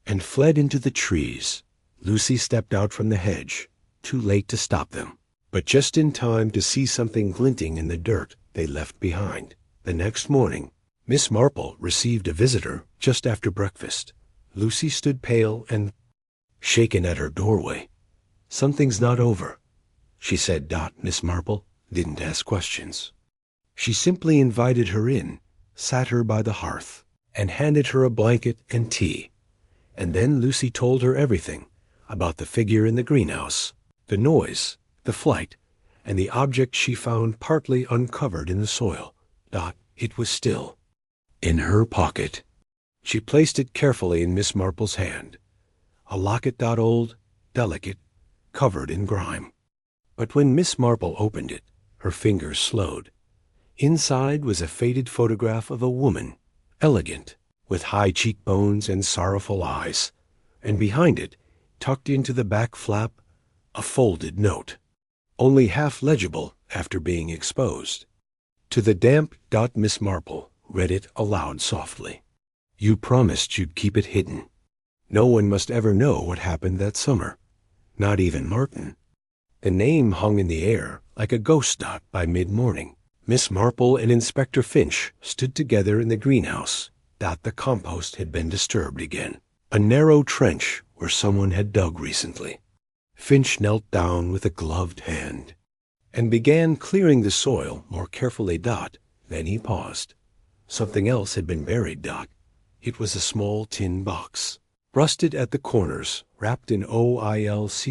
and fled into the trees. Lucy stepped out from the hedge, too late to stop them, but just in time to see something glinting in the dirt they left behind. The next morning, Miss Marple received a visitor just after breakfast. Lucy stood pale and shaken at her doorway. "Something's not over," she said. Miss Marple didn't ask questions. She simply invited her in, sat her by the hearth, and handed her a blanket and tea. And then Lucy told her everything about the figure in the greenhouse, the noise, the flight, and the object she found partly uncovered in the soil. It was still in her pocket. She placed it carefully in Miss Marple's hand. A locket. Old, delicate, covered in grime. But when Miss Marple opened it, her fingers slowed. Inside was a faded photograph of a woman, elegant, with high cheekbones and sorrowful eyes, and behind it, tucked into the back flap, a folded note, only half legible after being exposed. To the damp. Miss Marple read it aloud softly. You promised you'd keep it hidden. No one must ever know what happened that summer, not even Martin. The name hung in the air like a ghost. By mid-morning, Miss Marple and Inspector Finch stood together in the greenhouse. The compost had been disturbed again, a narrow trench where someone had dug recently. Finch knelt down with a gloved hand and began clearing the soil more carefully. Then he paused. Something else had been buried. It was a small tin box, rusted at the corners, wrapped in oilcloth.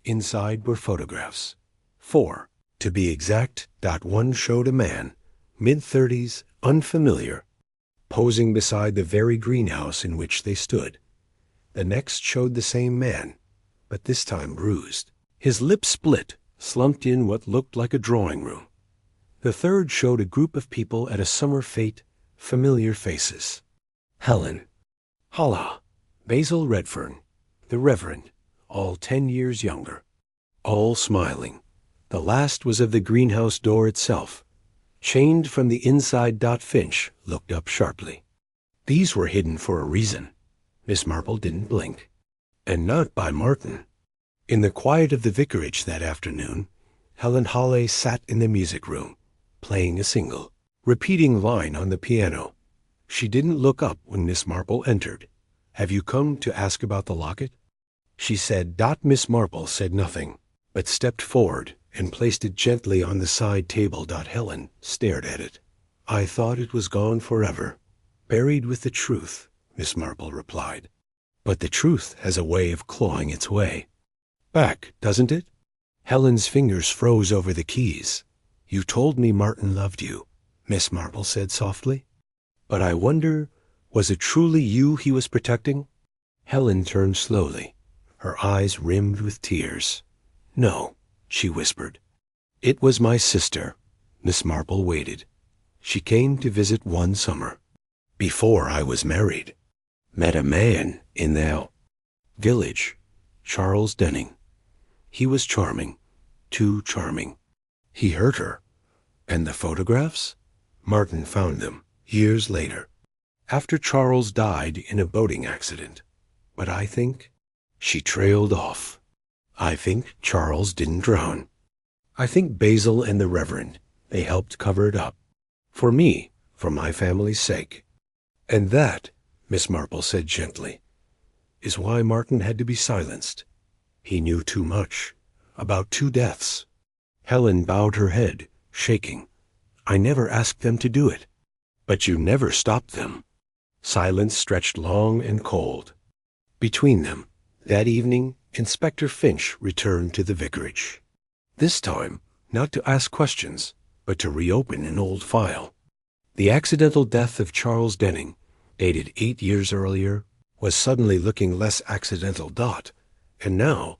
Inside were photographs. 4, to be exact. One showed a man, mid-30s, unfamiliar, posing beside the very greenhouse in which they stood. The next showed the same man, but this time bruised. His lips split, slumped in what looked like a drawing room. The third showed a group of people at a summer fete, familiar faces. Helen, Hala, Basil Redfern, the Reverend, all 10 years younger, all smiling. The last was of the greenhouse door itself, chained from the inside. Finch looked up sharply. These were hidden for a reason. Miss Marple didn't blink. And not by Martin. In the quiet of the vicarage that afternoon, Helen Hawley sat in the music room, playing a single, repeating line on the piano. She didn't look up when Miss Marple entered. Have you come to ask about the locket? She said. Miss Marple said nothing, but stepped forward and placed it gently on the side table. Helen stared at it. I thought it was gone forever, buried with the truth, Miss Marple replied. But the truth has a way of clawing its way back, doesn't it? Helen's fingers froze over the keys. You told me Martin loved you, Miss Marple said softly. But I wonder, was it truly you he was protecting? Helen turned slowly, her eyes rimmed with tears. No, she whispered. It was my sister. Miss Marple waited. She came to visit one summer, before I was married. Met a man in the village, Charles Denning. He was charming, too charming. He hurt her. And the photographs? Martin found them years later, after Charles died in a boating accident. But I think she trailed off. I think Charles didn't drown. I think Basil and the Reverend, they helped cover it up. For me, for my family's sake. And that, Miss Marple said gently, is why Martin had to be silenced. He knew too much, about 2 deaths. Helen bowed her head, shaking. I never asked them to do it. But you never stopped them. Silence stretched long and cold. Between them, that evening, Inspector Finch returned to the vicarage. This time, not to ask questions, but to reopen an old file. The accidental death of Charles Denning, dated 8 years earlier, was suddenly looking less accidental. And now,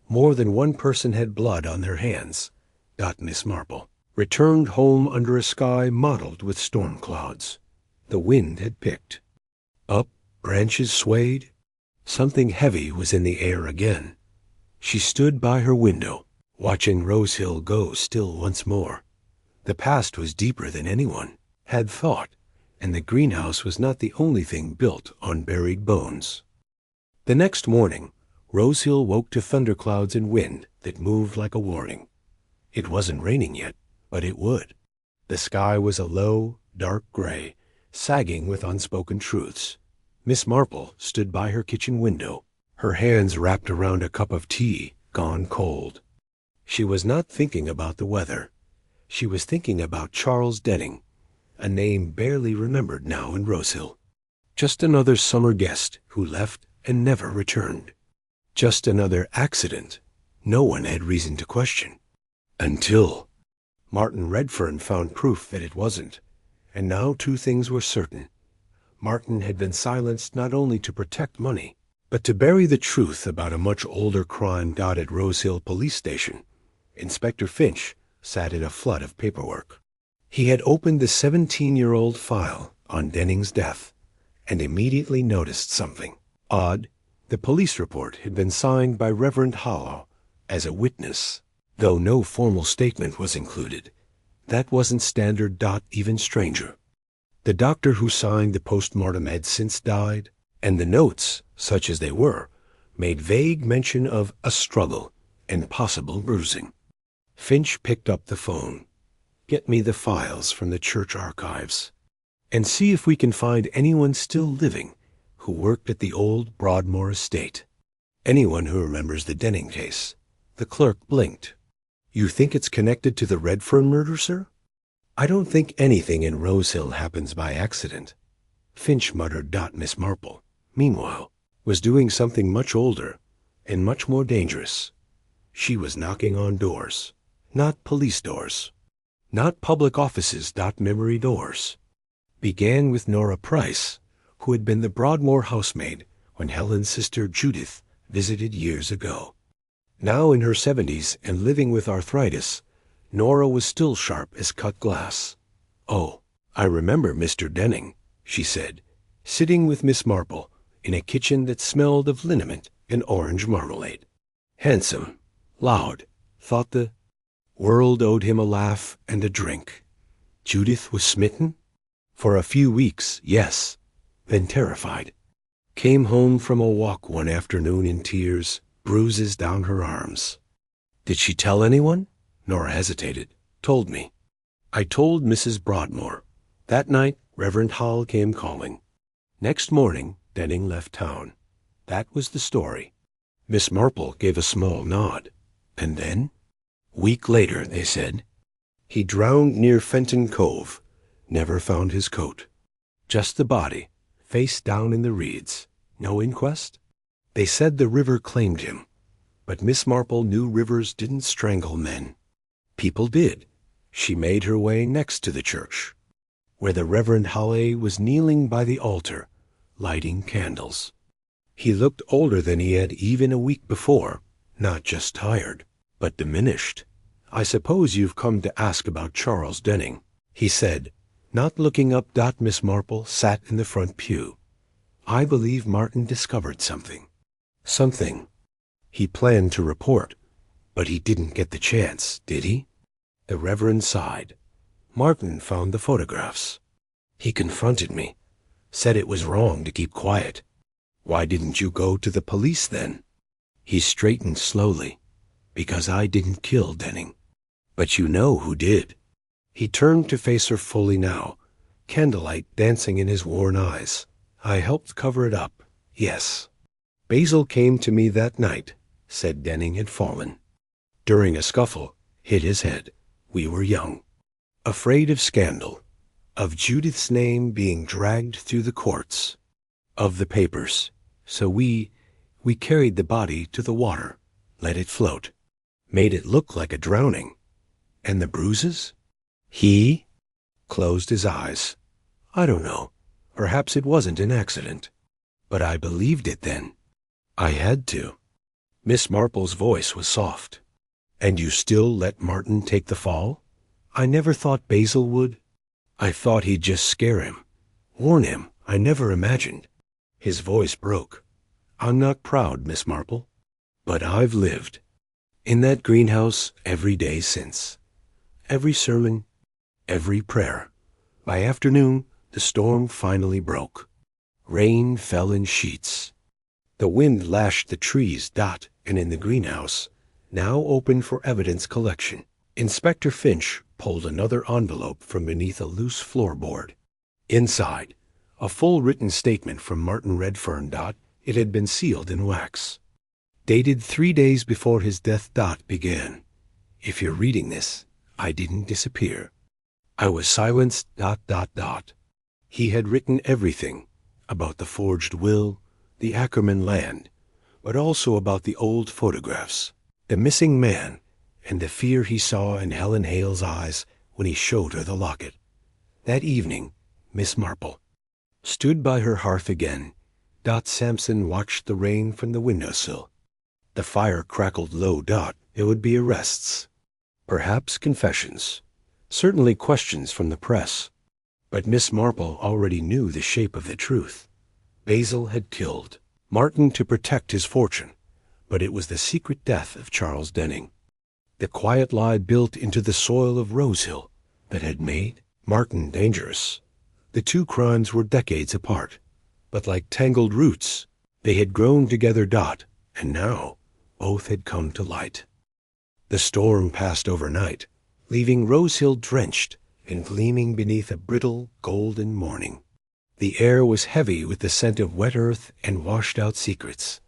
more than one person had blood on their hands. Miss Marple returned home under a sky mottled with storm clouds. The wind had picked up, branches swayed. Something heavy was in the air again. She stood by her window, watching Rose Hill go still once more. The past was deeper than anyone had thought, and the greenhouse was not the only thing built on buried bones. The next morning, Rose Hill woke to thunderclouds and wind that moved like a warning. It wasn't raining yet, but it would. The sky was a low, dark gray, sagging with unspoken truths. Miss Marple stood by her kitchen window, her hands wrapped around a cup of tea gone cold. She was not thinking about the weather. She was thinking about Charles Denning, a name barely remembered now in Rosehill. Just another summer guest who left and never returned. Just another accident no one had reason to question. Until Martin Redfern found proof that it wasn't. And now two things were certain. Martin had been silenced not only to protect money, but to bury the truth about a much older crime at Rosehill Police Station. Inspector Finch sat in a flood of paperwork. He had opened the 17-year-old file on Denning's death and immediately noticed something odd. The police report had been signed by Reverend Hollow as a witness, though no formal statement was included. That wasn't standard. Even stranger. The doctor who signed the postmortem had since died, and the notes, such as they were, made vague mention of a struggle and possible bruising. Finch picked up the phone. "Get me the files from the church archives, and see if we can find anyone still living who worked at the old Broadmoor estate. Anyone who remembers the Denning case." The clerk blinked. "You think it's connected to the Redfern murder, sir?" "I don't think anything in Rosehill happens by accident," Finch muttered. Miss Marple, meanwhile, was doing something much older and much more dangerous. She was knocking on doors. Not police doors. Not public offices. Memory doors. Began with Nora Price, who had been the Broadmoor housemaid when Helen's sister Judith visited years ago. Now in her 70s and living with arthritis, Nora was still sharp as cut glass. "Oh, I remember Mr. Denning," she said, sitting with Miss Marple in a kitchen that smelled of liniment and orange marmalade. Handsome, loud, thought the world owed him a laugh and a drink. Judith was smitten? For a few weeks, yes, then terrified. Came home from a walk one afternoon in tears, bruises down her arms. "Did she tell anyone?" Nora hesitated. "Told me. I told Mrs. Broadmoor. That night, Reverend Hall came calling. Next morning, Denning left town. That was the story." Miss Marple gave a small nod. "And then?" "Week later, they said. He drowned near Fenton Cove. Never found his coat. Just the body, face down in the reeds. No inquest? They said the river claimed him. But Miss Marple knew rivers didn't strangle men. People did. She made her way next to the church, where the Reverend Halley was kneeling by the altar, lighting candles. He looked older than he had even a week before, not just tired, but diminished. "I suppose you've come to ask about Charles Denning," he said, not looking up. Miss Marple sat in the front pew. "I believe Martin discovered something. Something he planned to report, but he didn't get the chance, did he?" The Reverend sighed. "Martin found the photographs. He confronted me, said it was wrong to keep quiet. Why didn't you go to the police then?" He straightened slowly. "Because I didn't kill Denning. But you know who did." He turned to face her fully now, candlelight dancing in his worn eyes. "I helped cover it up, yes. Basil came to me that night, said Denning had fallen. During a scuffle, hit his head. We were young. Afraid of scandal. Of Judith's name being dragged through the courts. Of the papers. So we carried the body to the water, let it float. Made it look like a drowning. And the bruises? He closed his eyes. I don't know. Perhaps it wasn't an accident. But I believed it then. I had to." Miss Marple's voice was soft. "And you still let Martin take the fall? I never thought Basil would. I thought he'd just scare him. Warn him. I never imagined." His voice broke. "I'm not proud, Miss Marple. But I've lived. In that greenhouse every day since. Every sermon, every prayer. By afternoon, the storm finally broke. Rain fell in sheets. The wind lashed the trees, and in the greenhouse, now open for evidence collection, Inspector Finch pulled another envelope from beneath a loose floorboard. Inside, a full written statement from Martin Redfern. It had been sealed in wax. Dated 3 days before his death. Began. If you're reading this, I didn't disappear. I was silenced. He had written everything about the forged will, the Ackerman land, but also about the old photographs, the missing man, and the fear he saw in Helen Hale's eyes when he showed her the locket. That evening, Miss Marple stood by her hearth again. Sampson watched the rain from the windowsill. The fire crackled low. It would be arrests, perhaps confessions, certainly questions from the press. But Miss Marple already knew the shape of the truth. Basil had killed Martin to protect his fortune, but it was the secret death of Charles Denning, the quiet lie built into the soil of Rosehill, that had made Martin dangerous. The two crimes were decades apart, but like tangled roots, they had grown together. And now both had come to light. The storm passed overnight, leaving Rosehill drenched and gleaming beneath a brittle, golden morning. The air was heavy with the scent of wet earth and washed-out secrets,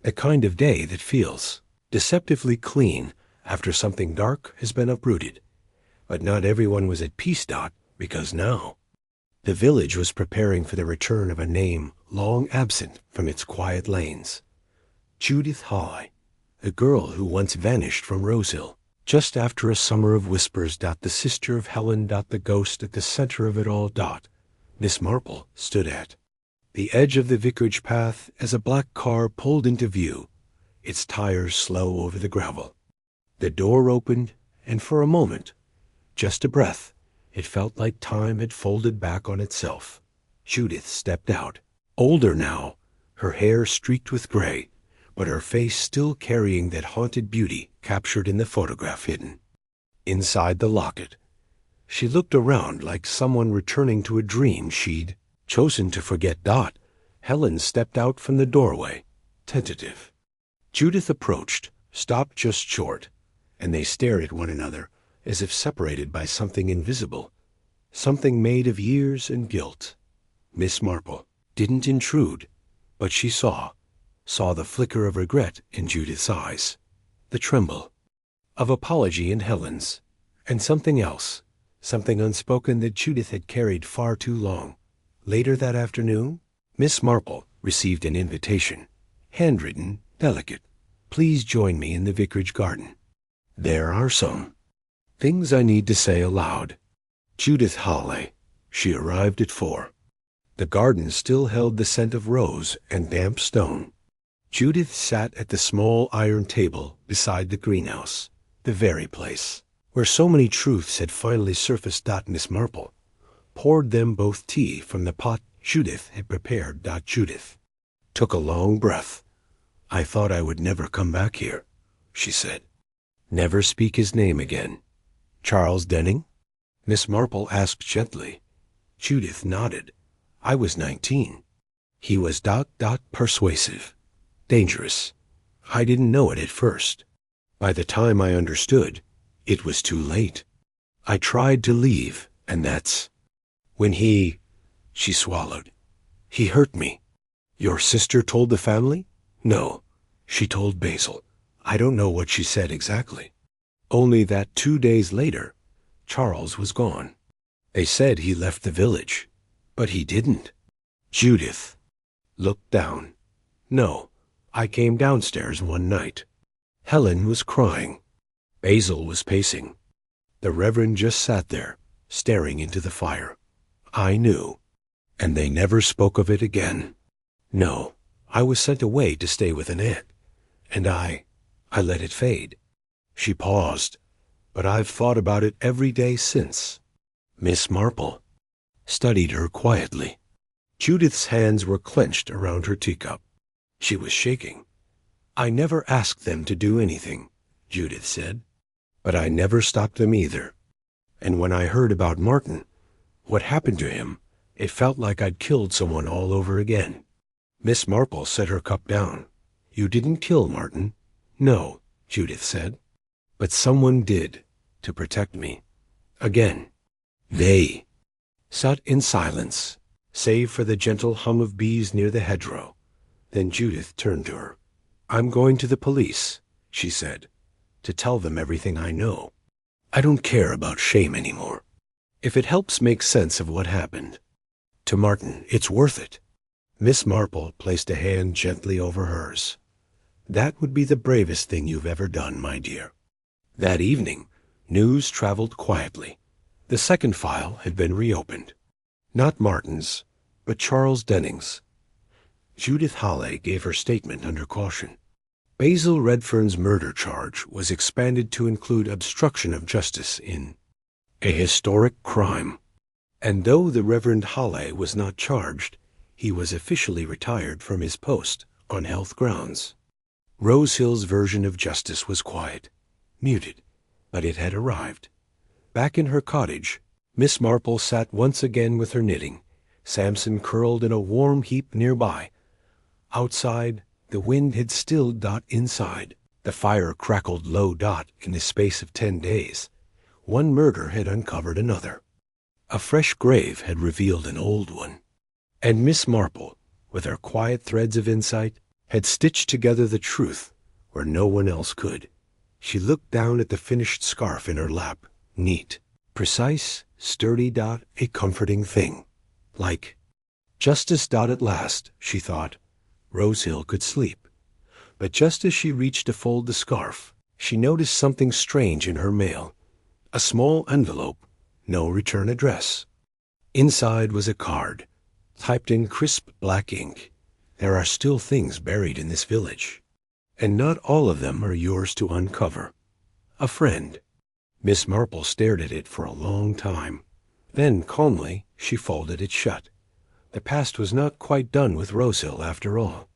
the kind of day that feels deceptively clean after something dark has been uprooted. But not everyone was at peace. Because now the village was preparing for the return of a name long absent from its quiet lanes. Judith Hawley, the girl who once vanished from Rosehill, just after a summer of whispers. The sister of Helen. The ghost at the center of it all. Miss Marple stood at the edge of the vicarage path as a black car pulled into view, its tires slow over the gravel. The door opened, and for a moment, just a breath, it felt like time had folded back on itself. Judith stepped out, older now, her hair streaked with gray, but her face still carrying that haunted beauty captured in the photograph hidden inside the locket. She looked around like someone returning to a dream she'd chosen to forget. Helen stepped out from the doorway, tentative. Judith approached, stopped just short, and they stared at one another as if separated by something invisible, something made of years and guilt. Miss Marple didn't intrude, but she saw the flicker of regret in Judith's eyes, the tremble of apology in Helen's, and something else, something unspoken that Judith had carried far too long. Later that afternoon, Miss Marple received an invitation, handwritten, delicate. Please join me in the vicarage garden. There are some things I need to say aloud. Judith Hawley. She arrived at 4. The garden still held the scent of rose and damp stone. Judith sat at the small iron table beside the greenhouse, the very place where so many truths had finally surfaced. Miss Marple poured them both tea from the pot Judith had prepared. Judith took a long breath. I thought I would never come back here, she said. Never speak his name again. Charles Denning? Miss Marple asked gently. Judith nodded. I was 19. He was ... persuasive. Dangerous. I didn't know it at first. By the time I understood, it was too late. I tried to leave, and that's when she swallowed. He hurt me. Your sister told the family? No, she told Basil. I don't know what she said exactly. Only that 2 days later, Charles was gone. They said he left the village, but he didn't. Judith looked down. No, I came downstairs one night. Helen was crying. Basil was pacing. The Reverend just sat there, staring into the fire. I knew. And they never spoke of it again. No, I was sent away to stay with an aunt, and I let it fade. She paused, but I've thought about it every day since. Miss Marple studied her quietly. Judith's hands were clenched around her teacup. She was shaking. I never asked them to do anything, Judith said, but I never stopped them either. And when I heard about Martin, what happened to him, it felt like I'd killed someone all over again. Miss Marple set her cup down. You didn't kill Martin. No, Judith said. But someone did, to protect me. Again. They sat in silence, save for the gentle hum of bees near the hedgerow. Then Judith turned to her. "I'm going to the police," she said, "to tell them everything I know. I don't care about shame anymore. If it helps make sense of what happened. To Martin, it's worth it." Miss Marple placed a hand gently over hers. "That would be the bravest thing you've ever done, my dear." That evening, news traveled quietly. The second file had been reopened. Not Martin's, but Charles Denning's. Judith Halley gave her statement under caution. Basil Redfern's murder charge was expanded to include obstruction of justice in a historic crime. And though the Reverend Halley was not charged, he was officially retired from his post on health grounds. Rosehill's version of justice was quiet, muted, but it had arrived. Back in her cottage, Miss Marple sat once again with her knitting, Samson curled in a warm heap nearby. Outside, the wind had stilled Dot inside. The fire crackled low Dot in the space of 10 days. One murder had uncovered another. A fresh grave had revealed an old one. And Miss Marple, with her quiet threads of insight, had stitched together the truth where no one else could. She looked down at the finished scarf in her lap. Neat, precise, sturdy Dot, a comforting thing. Like justice. Dot at last, she thought. Rosehill could sleep. But just as she reached to fold the scarf, she noticed something strange in her mail. A small envelope, no return address. Inside was a card, typed in crisp black ink. "There are still things buried in this village, and not all of them are yours to uncover. A friend." Miss Marple stared at it for a long time. Then, calmly, she folded it shut. The past was not quite done with Rosehill, after all.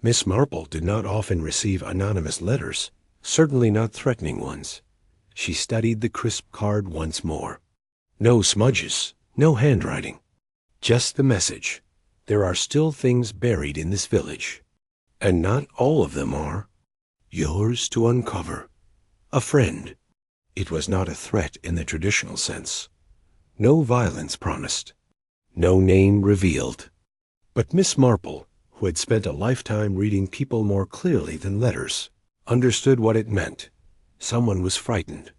Miss Marple did not often receive anonymous letters, certainly not threatening ones. She studied the crisp card once more. No smudges, no handwriting. Just the message. There are still things buried in this village, and not all of them are yours to uncover. A friend. It was not a threat in the traditional sense. No violence promised. No name revealed. But Miss Marple, who had spent a lifetime reading people more clearly than letters, understood what it meant. Someone was frightened.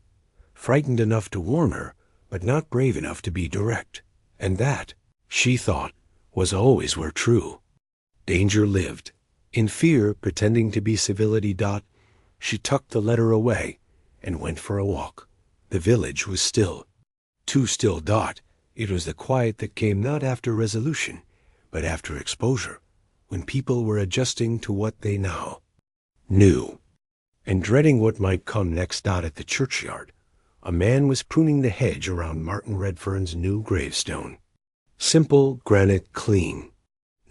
Frightened enough to warn her, but not brave enough to be direct. And that, she thought, was always where true danger lived. In fear, pretending to be civility. Dot, she tucked the letter away and went for a walk. The village was still. Too still. Dot. It was the quiet that came not after resolution, but after exposure, when people were adjusting to what they now knew, and dreading what might come next. Dot, at the churchyard, a man was pruning the hedge around Martin Redfern's new gravestone. Simple granite, clean.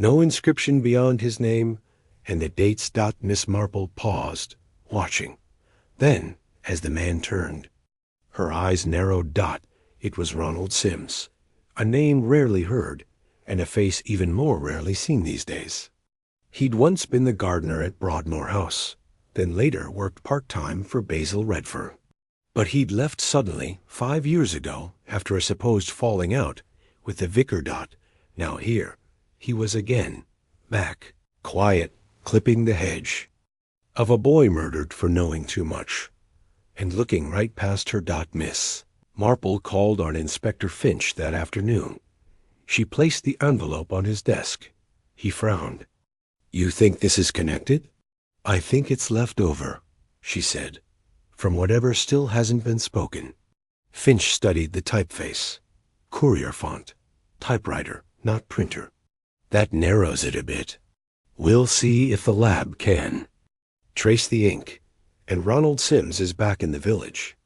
No inscription beyond his name, and the dates. Miss Marple paused, watching. Then, as the man turned, her eyes narrowed. Dot, it was Ronald Sims, a name rarely heard, and a face even more rarely seen these days. He'd once been the gardener at Broadmoor House, then later worked part-time for Basil Redfern. But he'd left suddenly 5 years ago after a supposed falling out with the vicar. Now here he was again, back, quiet, clipping the hedge. Of a boy murdered for knowing too much, and looking right past her. Miss Marple called on Inspector Finch that afternoon. She placed the envelope on his desk. He frowned. "You think this is connected?" "I think it's left over," she said, "from whatever still hasn't been spoken." Finch studied the typeface. Courier font. Typewriter, not printer. "That narrows it a bit. We'll see if the lab can trace the ink. And Ronald Sims is back in the village."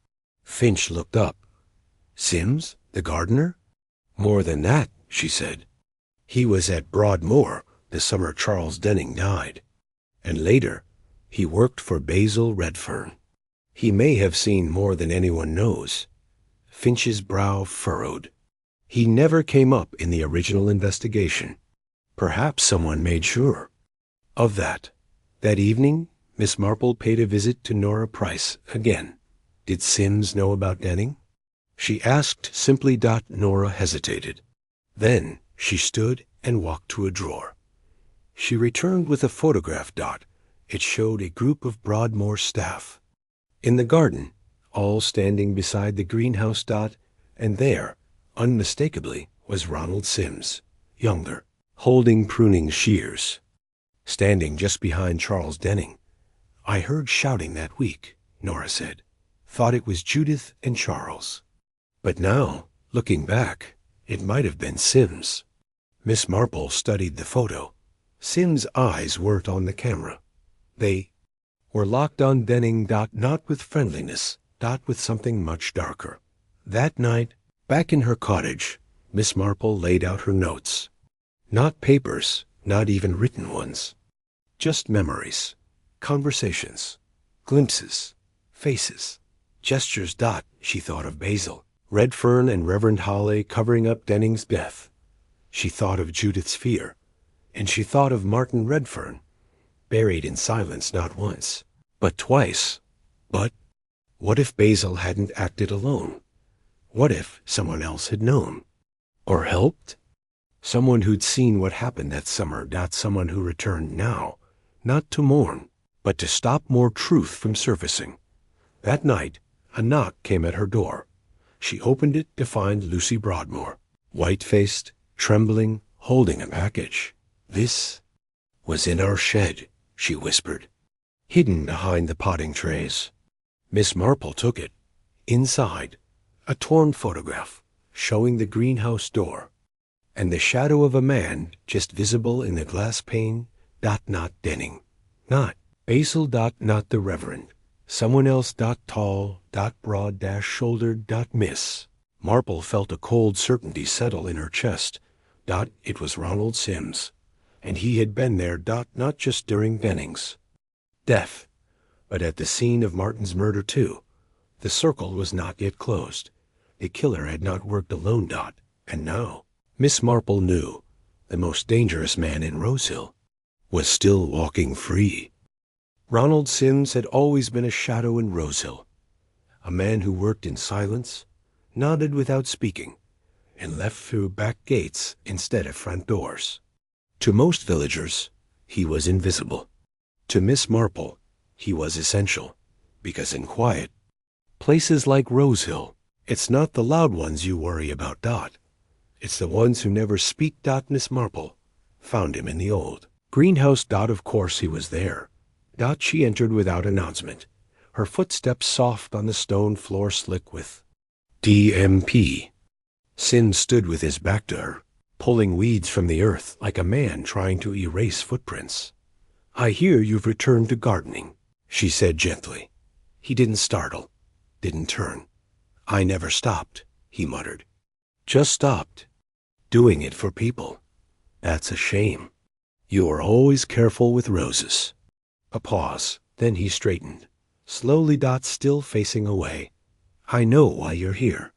Finch looked up. "Sims, the gardener?" "More than that," she said. "He was at Broadmoor the summer Charles Denning died. And later, he worked for Basil Redfern. He may have seen more than anyone knows." Finch's brow furrowed. "He never came up in the original investigation. Perhaps someone made sure of that." That evening, Miss Marple paid a visit to Nora Price again. Did Sims know about Denning? She asked simply. Nora hesitated. Then she stood and walked to a drawer. She returned with a photograph. It showed a group of Broadmoor staff. In the garden, all standing beside the greenhouse. And there, unmistakably, was Ronald Sims, younger, holding pruning shears. Standing just behind Charles Denning. I heard shouting that week, Nora said. Thought it was Judith and Charles. But now, looking back, it might have been Sims. Miss Marple studied the photo. Sims' eyes weren't on the camera. They were locked on Denning. Not with friendliness, with something much darker. That night, back in her cottage, Miss Marple laid out her notes. Not papers, not even written ones. Just memories, conversations, glimpses, faces, gestures. She thought of Basil, Redfern, and Reverend Hawley covering up Denning's death. She thought of Judith's fear, and she thought of Martin Redfern, buried in silence not once, but twice. But what if Basil hadn't acted alone? What if someone else had known? Or helped? Someone who'd seen what happened that summer. Someone who returned now, not to mourn, but to stop more truth from surfacing. That night, a knock came at her door. She opened it to find Lucy Broadmoor, white-faced, trembling, holding a package. This was in our shed, she whispered, hidden behind the potting trays. Miss Marple took it. Inside, a torn photograph showing the greenhouse door, and the shadow of a man just visible in the glass pane. Not Denning. Not Basil. Not the Reverend. Someone else. Tall. Broad. Shouldered. Miss Marple felt a cold certainty settle in her chest. It was Ronald Sims, and he had been there. Not just during Denning's death, but at the scene of Martin's murder too. The circle was not yet closed. The killer had not worked alone. And now, Miss Marple knew the most dangerous man in Rosehill was still walking free. Ronald Sims had always been a shadow in Rosehill, a man who worked in silence, nodded without speaking, and left through back gates instead of front doors. To most villagers, he was invisible. To Miss Marple, he was essential, because in quiet places like Rosehill, it's not the loud ones you worry about. It's the ones who never speak. Miss Marple found him in the old greenhouse. Of course he was there. She entered without announcement, her footsteps soft on the stone floor slick with DMP. Sims stood with his back to her, pulling weeds from the earth like a man trying to erase footprints. I hear you've returned to gardening, she said gently. He didn't startle, didn't turn. I never stopped, he muttered. Just stopped. Doing it for people. That's a shame. You are always careful with roses. A pause, then he straightened, slowly. Still facing away. I know why you're here.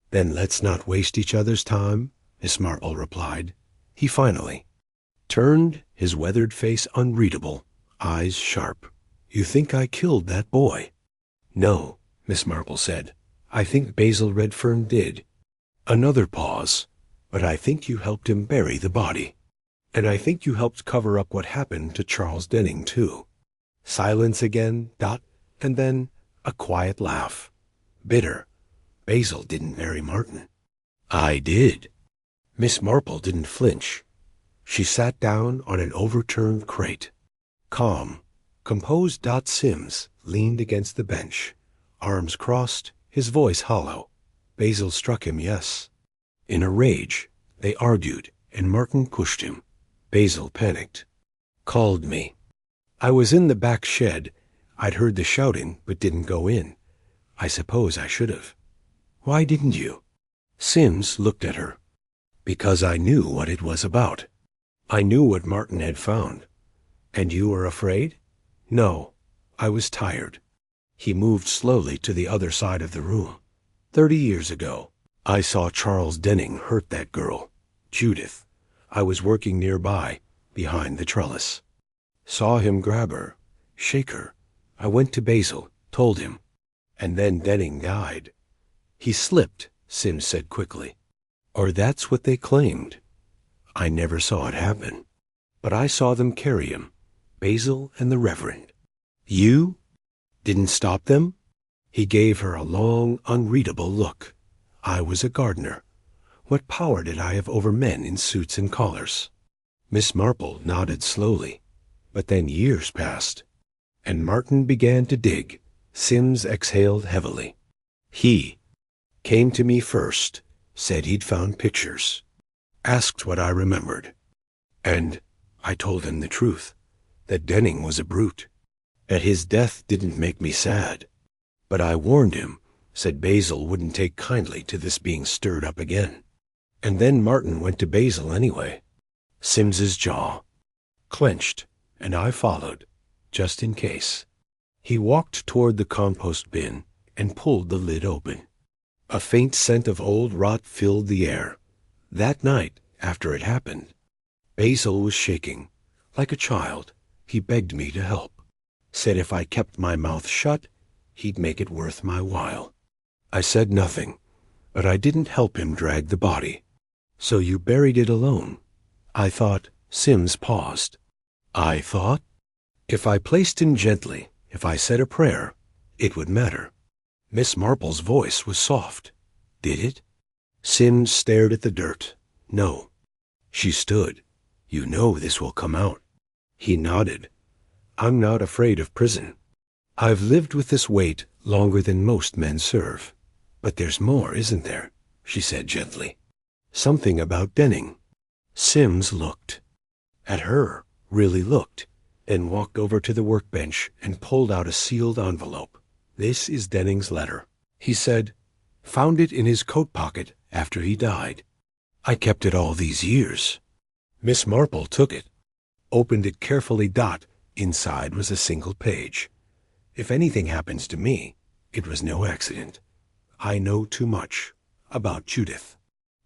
Then let's not waste each other's time, Miss Marple replied. He finally turned, his weathered face unreadable, eyes sharp. You think I killed that boy? No, Miss Marple said. I think Basil Redfern did. Another pause. But I think you helped him bury the body. And I think you helped cover up what happened to Charles Denning, too. Silence again. And then a quiet laugh. Bitter. Basil didn't marry Martin. I did. Miss Marple didn't flinch. She sat down on an overturned crate. Calm, composed. Sims leaned against the bench, arms crossed, his voice hollow. Basil struck him, yes. In a rage, they argued, and Martin pushed him. Basil panicked. Called me. I was in the back shed. I'd heard the shouting, but didn't go in. I suppose I should have. Why didn't you? Sims looked at her. Because I knew what it was about. I knew what Martin had found. And you were afraid? No, I was tired. He moved slowly to the other side of the room. 30 years ago, I saw Charles Denning hurt that girl, Judith. I was working nearby, behind the trellis. Saw him grab her, shake her. I went to Basil, told him. And then Denning died. He slipped, Sims said quickly. Or that's what they claimed. I never saw it happen. But I saw them carry him. Basil and the Reverend. You didn't stop them? He gave her a long, unreadable look. I was a gardener. What power did I have over men in suits and collars? Miss Marple nodded slowly, but then years passed, and Martin began to dig. Sims exhaled heavily. He came to me first, said he'd found pictures, asked what I remembered. And I told him the truth, that Denning was a brute, that his death didn't make me sad. But I warned him, said Basil wouldn't take kindly to this being stirred up again. And then Martin went to Basil anyway. Sims's jaw clenched, and I followed, just in case. He walked toward the compost bin and pulled the lid open. A faint scent of old rot filled the air. That night, after it happened, Basil was shaking. Like a child, he begged me to help. Said if I kept my mouth shut, he'd make it worth my while. I said nothing, but I didn't help him drag the body. So you buried it alone? I thought. Sims paused. I thought? If I placed him gently, if I said a prayer, it would matter. Miss Marple's voice was soft. Did it? Sims stared at the dirt. No. She stood. You know this will come out. He nodded. I'm not afraid of prison. I've lived with this weight longer than most men serve. But there's more, isn't there? She said gently. Something about Denning. Sims looked. At her, really looked, and walked over to the workbench and pulled out a sealed envelope. This is Denning's letter. He said, found it in his coat pocket after he died. I kept it all these years. Miss Marple took it, opened it carefully. Inside was a single page. If anything happens to me, it was no accident. I know too much about Judith,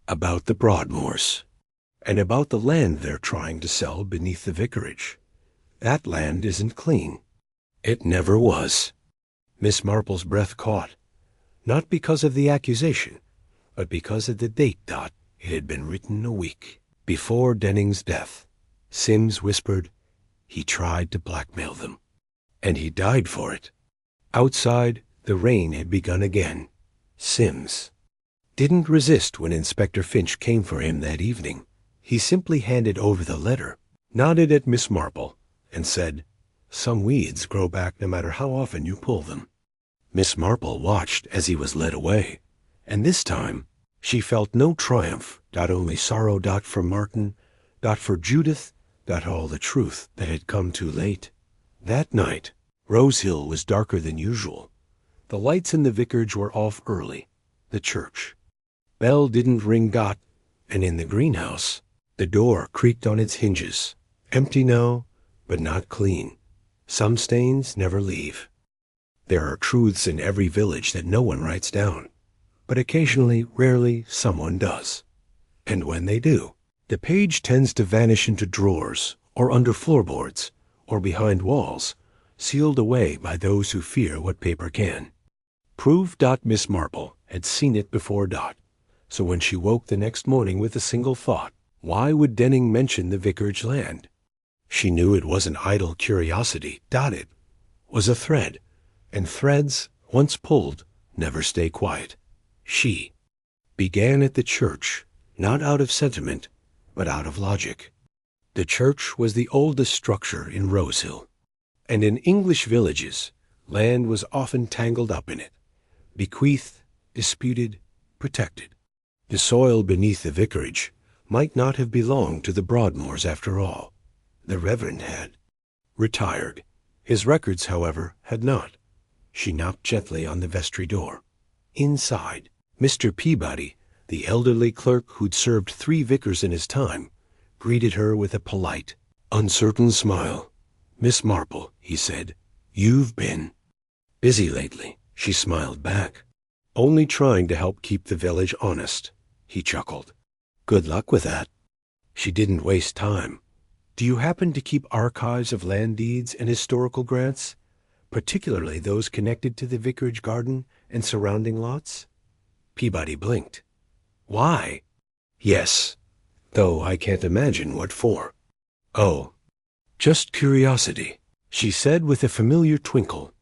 about the Broadmoors, and about the land they're trying to sell beneath the vicarage. That land isn't clean. It never was. Miss Marple's breath caught, not because of the accusation, but because of the date. It had been written a week before Denning's death. Sims whispered, he tried to blackmail them, and he died for it. Outside, the rain had begun again. Sims didn't resist when Inspector Finch came for him that evening. He simply handed over the letter, nodded at Miss Marple, and said, some weeds grow back no matter how often you pull them. Miss Marple watched as he was led away, and this time she felt no triumph, only sorrow. For Martin, for Judith, all the truth that had come too late. That night, Rose Hill was darker than usual. The lights in the vicarage were off early. The church bell didn't ring. And in the greenhouse, the door creaked on its hinges. Empty now, but not clean. Some stains never leave. There are truths in every village that no one writes down, but occasionally, rarely, someone does. And when they do, the page tends to vanish into drawers, or under floorboards, or behind walls, sealed away by those who fear what paper can. Prove. Miss Marple had seen it before. So when she woke the next morning with a single thought, why would Denning mention the vicarage land? She knew it wasn't idle curiosity. It was a thread, and threads, once pulled, never stay quiet. She began at the church, not out of sentiment, but out of logic. The church was the oldest structure in Rose Hill, and in English villages, land was often tangled up in it, bequeathed, disputed, protected. The soil beneath the vicarage might not have belonged to the Broadmoors after all. The Reverend had retired. His records, however, had not. She knocked gently on the vestry door. Inside, Mr. Peabody, the elderly clerk who'd served 3 vicars in his time, greeted her with a polite, uncertain smile. Miss Marple, he said, you've been busy lately. She smiled back. Only trying to help keep the village honest. He chuckled. Good luck with that. She didn't waste time. Do you happen to keep archives of land deeds and historical grants, particularly those connected to the vicarage garden and surrounding lots? Peabody blinked. Why? Yes, though I can't imagine what for. Oh, Just curiosity, she said with a familiar twinkle.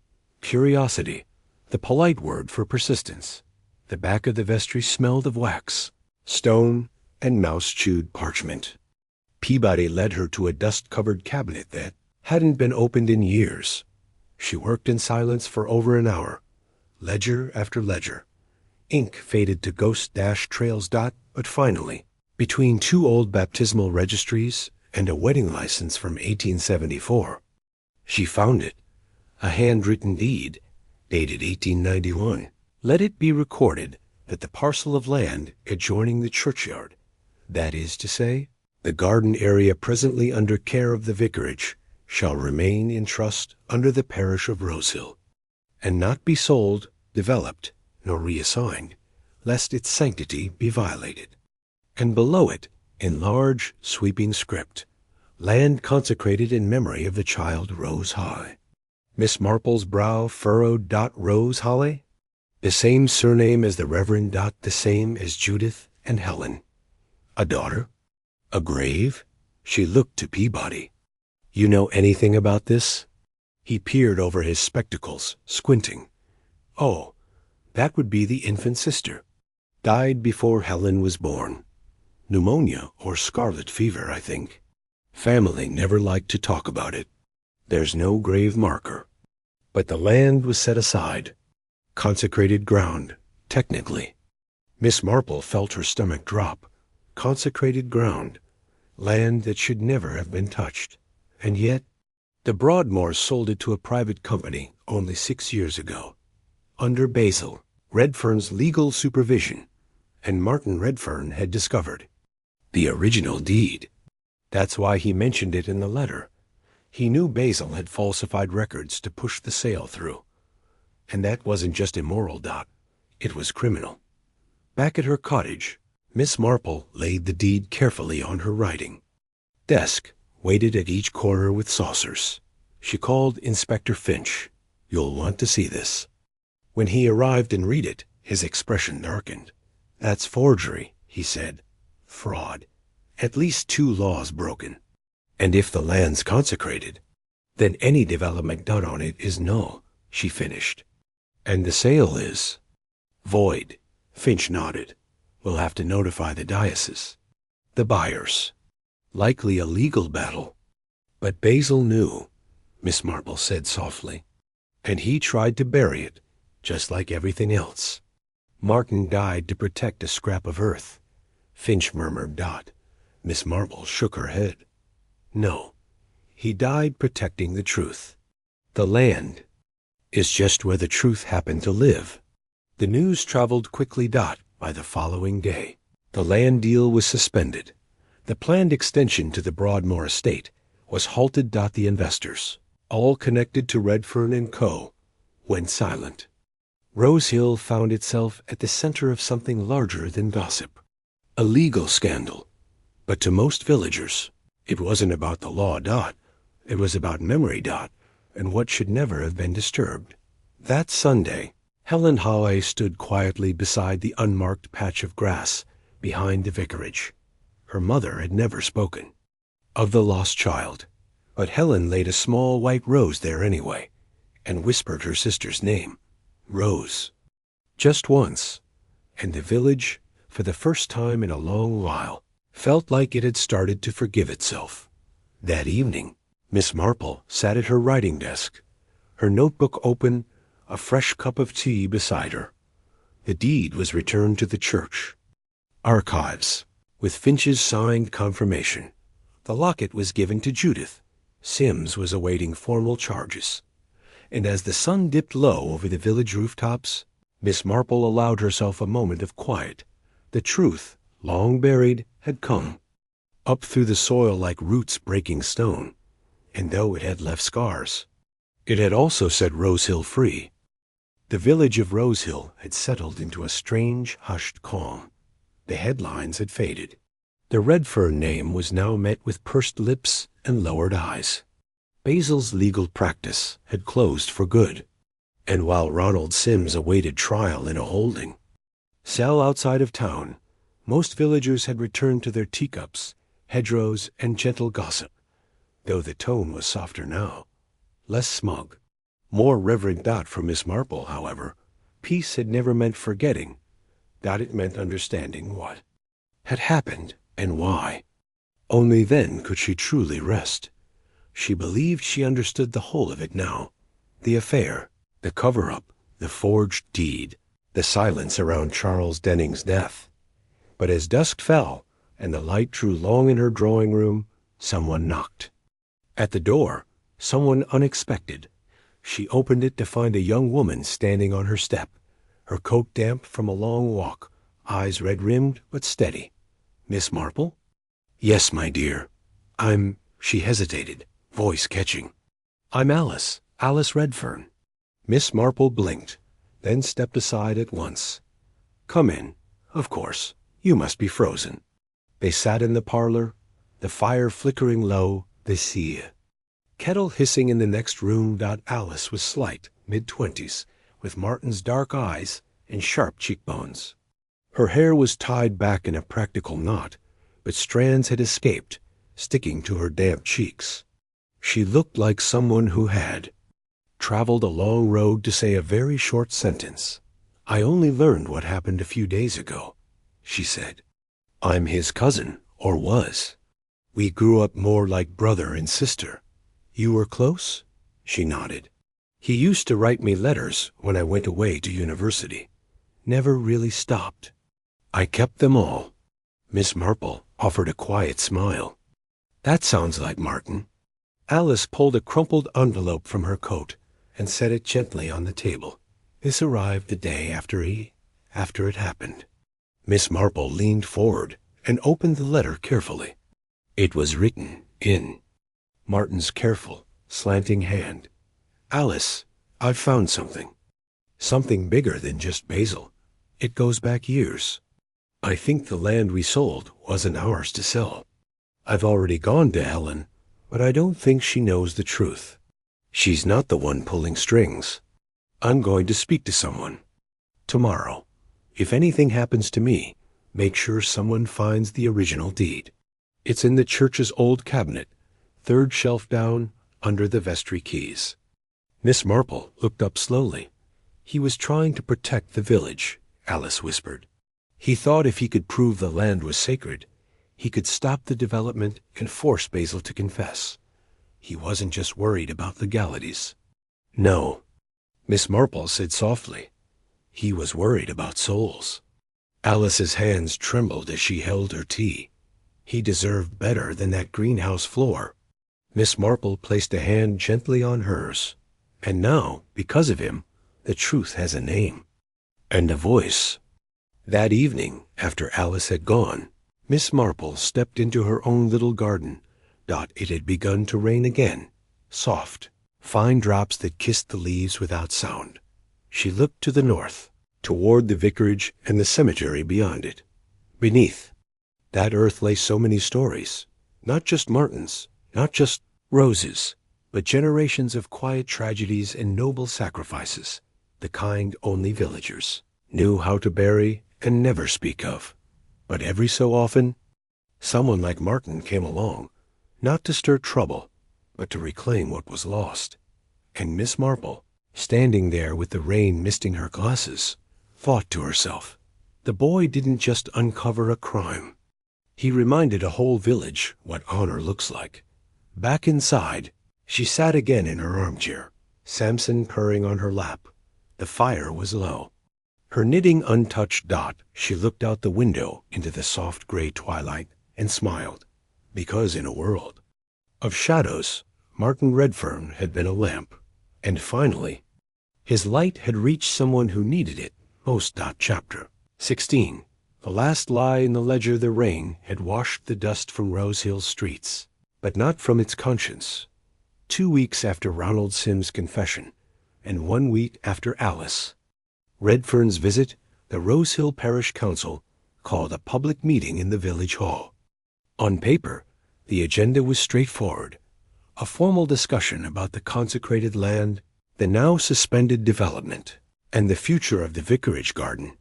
Curiosity, the polite word for persistence. The back of the vestry smelled of wax, stone, and mouse-chewed parchment. Peabody led her to a dust-covered cabinet that hadn't been opened in years. She worked in silence for over an hour, ledger after ledger. Ink faded to ghost-dash trails. But finally, between two old baptismal registries and a wedding license from 1874, she found it, a handwritten deed, dated 1891. Let it be recorded that the parcel of land adjoining the churchyard, that is to say, the garden area presently under care of the vicarage, shall remain in trust under the parish of Rosehill, and not be sold, developed, nor reassigned, lest its sanctity be violated. And below it, in large, sweeping script, land consecrated in memory of the child Rose High. Miss Marple's brow furrowed. Rose High? The same surname as the Reverend. The same as Judith and Helen. A daughter? A grave? She looked to Peabody. You know anything about this? He peered over his spectacles, squinting. Oh, that would be the infant sister. Died before Helen was born. Pneumonia or scarlet fever, I think. Family never liked to talk about it. There's no grave marker. But the land was set aside. Consecrated ground, technically. Miss Marple felt her stomach drop. Consecrated ground. Land that should never have been touched. And yet, the Broadmoors sold it to a private company only 6 years ago, under Basil Redfern's legal supervision, and Martin Redfern had discovered the original deed. That's why he mentioned it in the letter. He knew Basil had falsified records to push the sale through. And that wasn't just immoral. It was criminal. Back at her cottage, Miss Marple laid the deed carefully on her writing desk, waited at each corner with saucers. She called Inspector Finch. You'll want to see this. When he arrived and read it, his expression darkened. That's forgery, he said. Fraud. At least 2 laws broken. And if the land's consecrated, then any development done on it is null, she finished. And the sale is void. Finch nodded. We'll have to notify the diocese. The buyers. Likely a legal battle. But Basil knew, Miss Marple said softly, and he tried to bury it, just like everything else. Martin died to protect a scrap of earth. Finch murmured. Miss Marple shook her head. No, he died protecting the truth. The land is just where the truth happened to live. The news traveled quickly. By the following day, the land deal was suspended. The planned extension to the Broadmoor estate was halted. The investors, all connected to Redfern and Co., went silent. Rosehill found itself at the center of something larger than gossip. A legal scandal. But to most villagers, it wasn't about the law. It was about memory. And what should never have been disturbed. That Sunday, Helen Hawley stood quietly beside the unmarked patch of grass behind the vicarage. Her mother had never spoken of the lost child, but Helen laid a small white rose there anyway, and whispered her sister's name, Rose. Just once, and the village, for the first time in a long while, felt like it had started to forgive itself. That evening, Miss Marple sat at her writing desk, her notebook open, a fresh cup of tea beside her. The deed was returned to the church. Archives, with Finch's signed confirmation. The locket was given to Judith. Sims was awaiting formal charges. And as the sun dipped low over the village rooftops, Miss Marple allowed herself a moment of quiet. The truth, long buried, had come, up through the soil like roots breaking stone, and though it had left scars, it had also set Rosehill free. The village of Rosehill had settled into a strange, hushed calm. The headlines had faded. The Redfern name was now met with pursed lips and lowered eyes. Basil's legal practice had closed for good, and while Ronald Sims awaited trial in a holding cell outside of town, most villagers had returned to their teacups, hedgerows, and gentle gossip. though the tone was softer now, less smug. More reverent. For Miss Marple, however, peace had never meant forgetting. It meant understanding what had happened and why. Only then could she truly rest. She believed she understood the whole of it now. The affair, the cover-up, the forged deed, the silence around Charles Denning's death. But as dusk fell and the light drew long in her drawing room, someone knocked. At the door, someone unexpected. She opened it to find a young woman standing on her step, her coat damp from a long walk, eyes red-rimmed but steady. "Miss Marple?" "Yes, my dear. She hesitated, voice catching. "I'm Alice Redfern." Miss Marple blinked, then stepped aside at once. "Come in. Of course. You must be frozen." They sat in the parlor, the fire flickering low, the sea. Kettle hissing in the next room. Alice was slight, mid-20s, with Martin's dark eyes and sharp cheekbones. Her hair was tied back in a practical knot, but strands had escaped, sticking to her damp cheeks. She looked like someone who had traveled a long road to say a very short sentence. "I only learned what happened a few days ago," she said. "I'm his cousin, or was. We grew up more like brother and sister." "You were close?" She nodded. "He used to write me letters when I went away to university. Never really stopped. I kept them all." Miss Marple offered a quiet smile. "That sounds like Martin." Alice pulled a crumpled envelope from her coat and set it gently on the table. "This arrived the day after it happened." Miss Marple leaned forward and opened the letter carefully. It was written in Martin's careful, slanting hand. "Alice, I've found something. Something bigger than just Basil. It goes back years. I think the land we sold wasn't ours to sell. I've already gone to Helen, but I don't think she knows the truth. She's not the one pulling strings. I'm going to speak to someone. Tomorrow. If anything happens to me, make sure someone finds the original deed. It's in the church's old cabinet, third shelf down, under the vestry keys." Miss Marple looked up slowly. "He was trying to protect the village," Alice whispered. "He thought if he could prove the land was sacred, he could stop the development and force Basil to confess. He wasn't just worried about legalities." "No," Miss Marple said softly. "He was worried about souls." Alice's hands trembled as she held her tea. He deserved better than that greenhouse floor. Miss Marple placed a hand gently on hers. "And now, because of him, the truth has a name. And a voice." That evening, after Alice had gone, Miss Marple stepped into her own little garden. It had begun to rain again, soft, fine drops that kissed the leaves without sound. She looked to the north, toward the vicarage and the cemetery beyond it. Beneath that earth lay so many stories, not just Martin's, not just Rose's, but generations of quiet tragedies and noble sacrifices, the kind only villagers knew how to bury and never speak of. But every so often, someone like Martin came along, not to stir trouble, but to reclaim what was lost. And Miss Marple, standing there with the rain misting her glasses, thought to herself, the boy didn't just uncover a crime. He reminded a whole village what honor looks like. Back inside, she sat again in her armchair, Samson purring on her lap. The fire was low. Her knitting untouched. She looked out the window into the soft gray twilight and smiled, because in a world of shadows, Martin Redfern had been a lamp. And finally, his light had reached someone who needed it most. Chapter 16. The last lie in the ledger. The rain had washed the dust from Rose Hill's streets, but not from its conscience. 2 weeks after Ronald Sim's confession, and 1 week after Alice Redfern's visit, the Rose Hill Parish Council called a public meeting in the village hall. On paper, the agenda was straightforward: a formal discussion about the consecrated land, the now suspended development, and the future of the vicarage garden.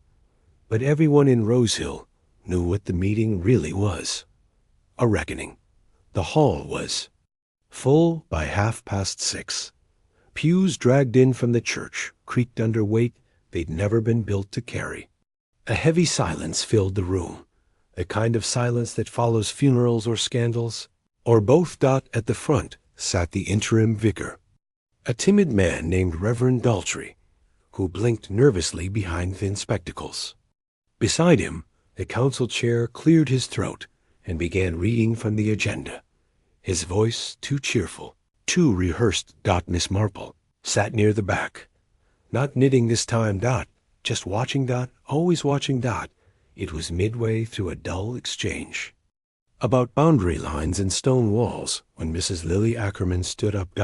But everyone in Rose Hill knew what the meeting really was: a reckoning. The hall was Full by 6:30. Pews dragged in from the church creaked under weight they'd never been built to carry. A heavy silence filled the room, the kind of silence that follows funerals or scandals, or both. At the front sat the interim vicar, a timid man named Reverend Daltrey, who blinked nervously behind thin spectacles. Beside him, the council chair cleared his throat and began reading from the agenda. His voice too cheerful, too rehearsed. Miss Marple sat near the back, not knitting this time. Just watching. Always watching. It was midway through a dull exchange about boundary lines and stone walls when Mrs. Lily Ackerman stood up.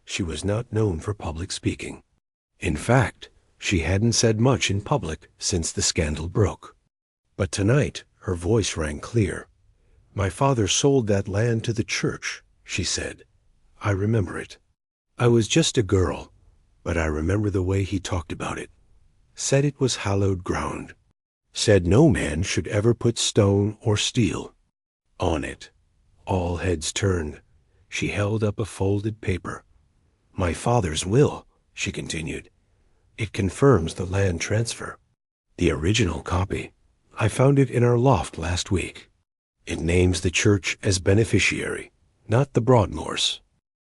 She was not known for public speaking. In fact, she hadn't said much in public since the scandal broke. But tonight her voice rang clear. "My father sold that land to the church," she said. "I remember it. I was just a girl, but I remember the way he talked about it. Said it was hallowed ground. Said no man should ever put stone or steel on it." All heads turned. She held up a folded paper. "My father's will," she continued. "It confirms the land transfer. The original copy. I found it in our loft last week. It names the church as beneficiary, not the Broadmoors,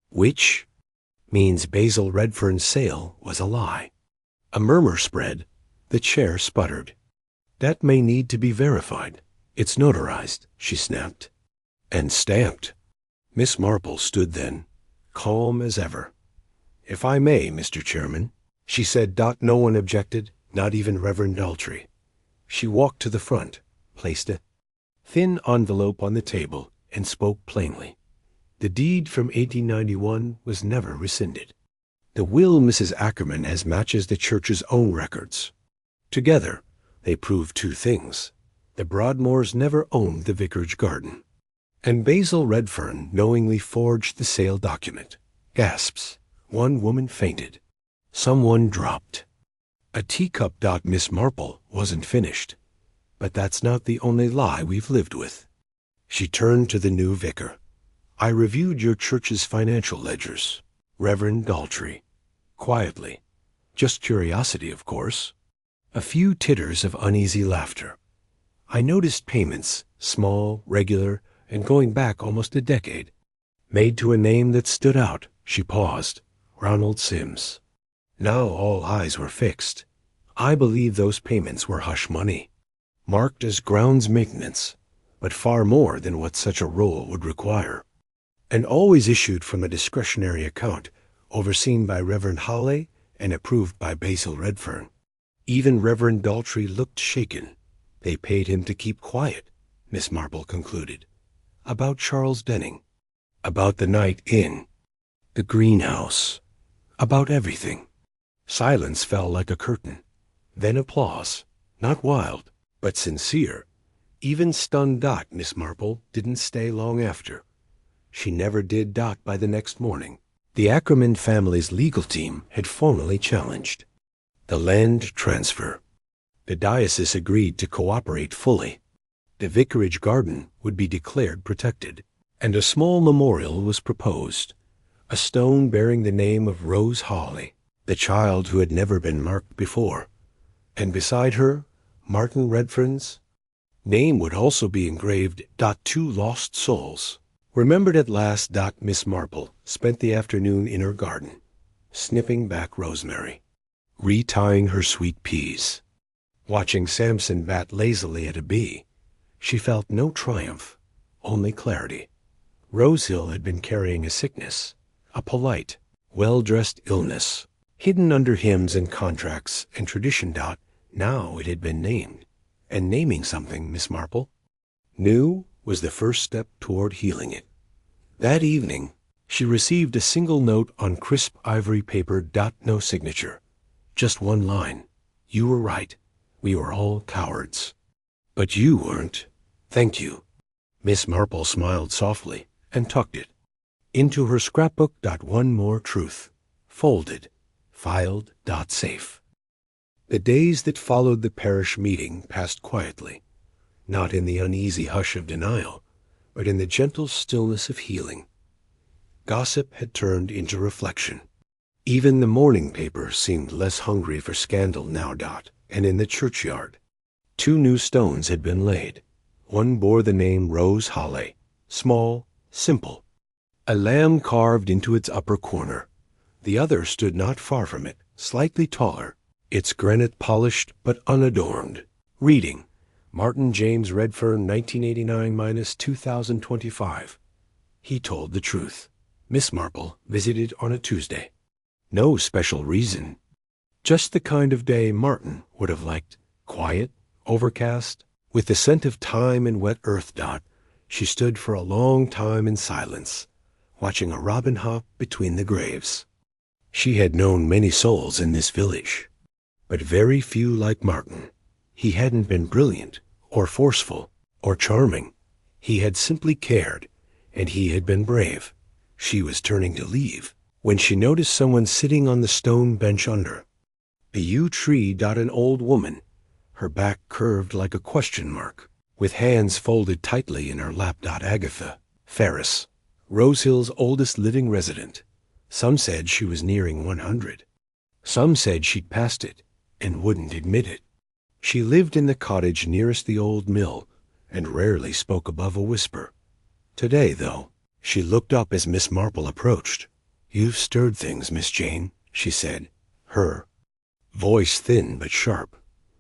which means Basil Redfern's sale was a lie." A murmur spread. The chair sputtered. "That may need to be verified. It's notarized," she snapped. "And stamped." Miss Marple stood then, calm as ever. "If I may, Mr. Chairman," she said. No one objected, not even Reverend Daltrey. She walked to the front, placed a thin envelope on the table, and spoke plainly. The deed from 1891 was never rescinded. The will Mrs. Ackerman has matches the church's own records. Together, they prove two things. The Broadmoors never owned the vicarage garden. And Basil Redfern knowingly forged the sale document. Gasps. One woman fainted. Someone dropped a teacup. Miss Marple wasn't finished. "But that's not the only lie we've lived with." She turned to the new vicar. "I reviewed your church's financial ledgers, Reverend Daltrey." Quietly. "Just curiosity, of course." A few titters of uneasy laughter. "I noticed payments, small, regular, and going back almost a decade, made to a name that stood out." She paused. "Ronald Sims." Now all eyes were fixed. "I believe those payments were hush money, marked as grounds maintenance, but far more than what such a role would require, and always issued from a discretionary account overseen by Reverend Hawley and approved by Basil Redfern." Even Reverend Daltrey looked shaken. "They paid him to keep quiet," Miss Marple concluded. "About Charles Denning, about the night in the greenhouse, about everything." Silence fell like a curtain. Then applause, not wild, but sincere. Even stunned. Miss Marple didn't stay long after. She never did. By the next morning, the Ackerman family's legal team had formally challenged the land transfer. The diocese agreed to cooperate fully. The vicarage garden would be declared protected, and a small memorial was proposed, a stone bearing the name of Rose Hawley, the child who had never been marked before. And beside her, Martin Redfern's name would also be engraved. Two lost souls, remembered at last. Miss Marple spent the afternoon in her garden, snipping back rosemary, retying her sweet peas, watching Samson bat lazily at a bee. She felt no triumph, only clarity. Rosehill had been carrying a sickness, a polite, well-dressed illness, hidden under hymns and contracts and tradition. Now it had been named, and naming something, Miss Marple knew, was the first step toward healing it. That evening, she received a single note on crisp ivory paper. No signature, just one line. "You were right. We were all cowards. But you weren't. Thank you." Miss Marple smiled softly and tucked it into her scrapbook. One more truth. Folded, filed. Safe. The days that followed the parish meeting passed quietly, not in the uneasy hush of denial, but in the gentle stillness of healing. Gossip had turned into reflection. Even the morning paper seemed less hungry for scandal now. And in the churchyard, 2 new stones had been laid. One bore the name Rose Halley, small, simple, a lamb carved into its upper corner. The other stood not far from it, slightly taller, its granite polished but unadorned, reading, Martin James Redfern, 1989-2025. He told the truth. Miss Marple visited on a Tuesday. No special reason. Just the kind of day Martin would have liked. Quiet, overcast, with the scent of thyme and wet earth. She stood for a long time in silence, watching a robin hop between the graves. She had known many souls in this village, but very few like Martin. He hadn't been brilliant, or forceful, or charming. He had simply cared, and he had been brave. She was turning to leave when she noticed someone sitting on the stone bench under a yew tree. An old woman, her back curved like a question mark, with hands folded tightly in her lap. Agatha Ferris, Rosehill's oldest living resident. Some said she was nearing 100. Some said she'd passed it and wouldn't admit it. She lived in the cottage nearest the old mill and rarely spoke above a whisper. Today, though, she looked up as Miss Marple approached. "You've stirred things, Miss Jane," she said, her voice thin but sharp.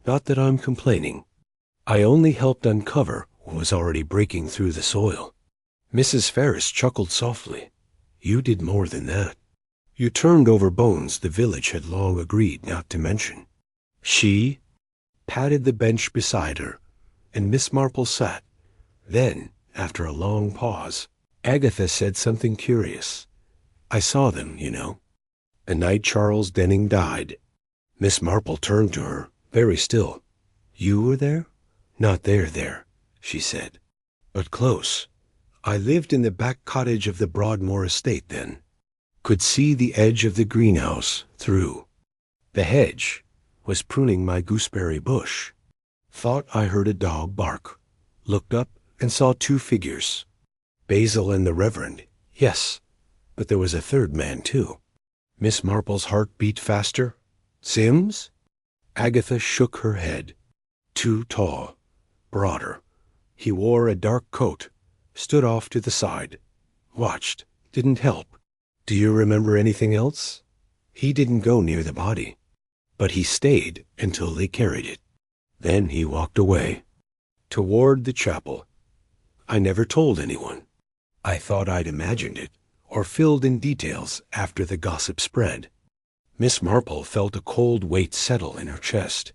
"Not that I'm complaining. I only helped uncover what was already breaking through the soil." Mrs. Ferris chuckled softly. "You did more than that. You turned over bones the village had long agreed not to mention." She patted the bench beside her, and Miss Marple sat. Then, after a long pause, Agatha said something curious. "I saw them, you know, the night Charles Denning died." Miss Marple turned to her, very still. "You were there?" "Not there," she said, "but close. I lived in the back cottage of the Broadmoor estate then. Could see the edge of the greenhouse through. The hedge was pruning my gooseberry bush. Thought I heard a dog bark. Looked up and saw 2 figures. Basil and the Reverend. Yes, but there was a third man, too." Miss Marple's heart beat faster. "Sims?" Agatha shook her head. "Too tall. Broader. He wore a dark coat. Stood off to the side. Watched. Didn't help." "Do you remember anything else?" "He didn't go near the body, but he stayed until they carried it. Then he walked away. Toward the chapel. I never told anyone. I thought I'd imagined it, or filled in details after the gossip spread." Miss Marple felt a cold weight settle in her chest,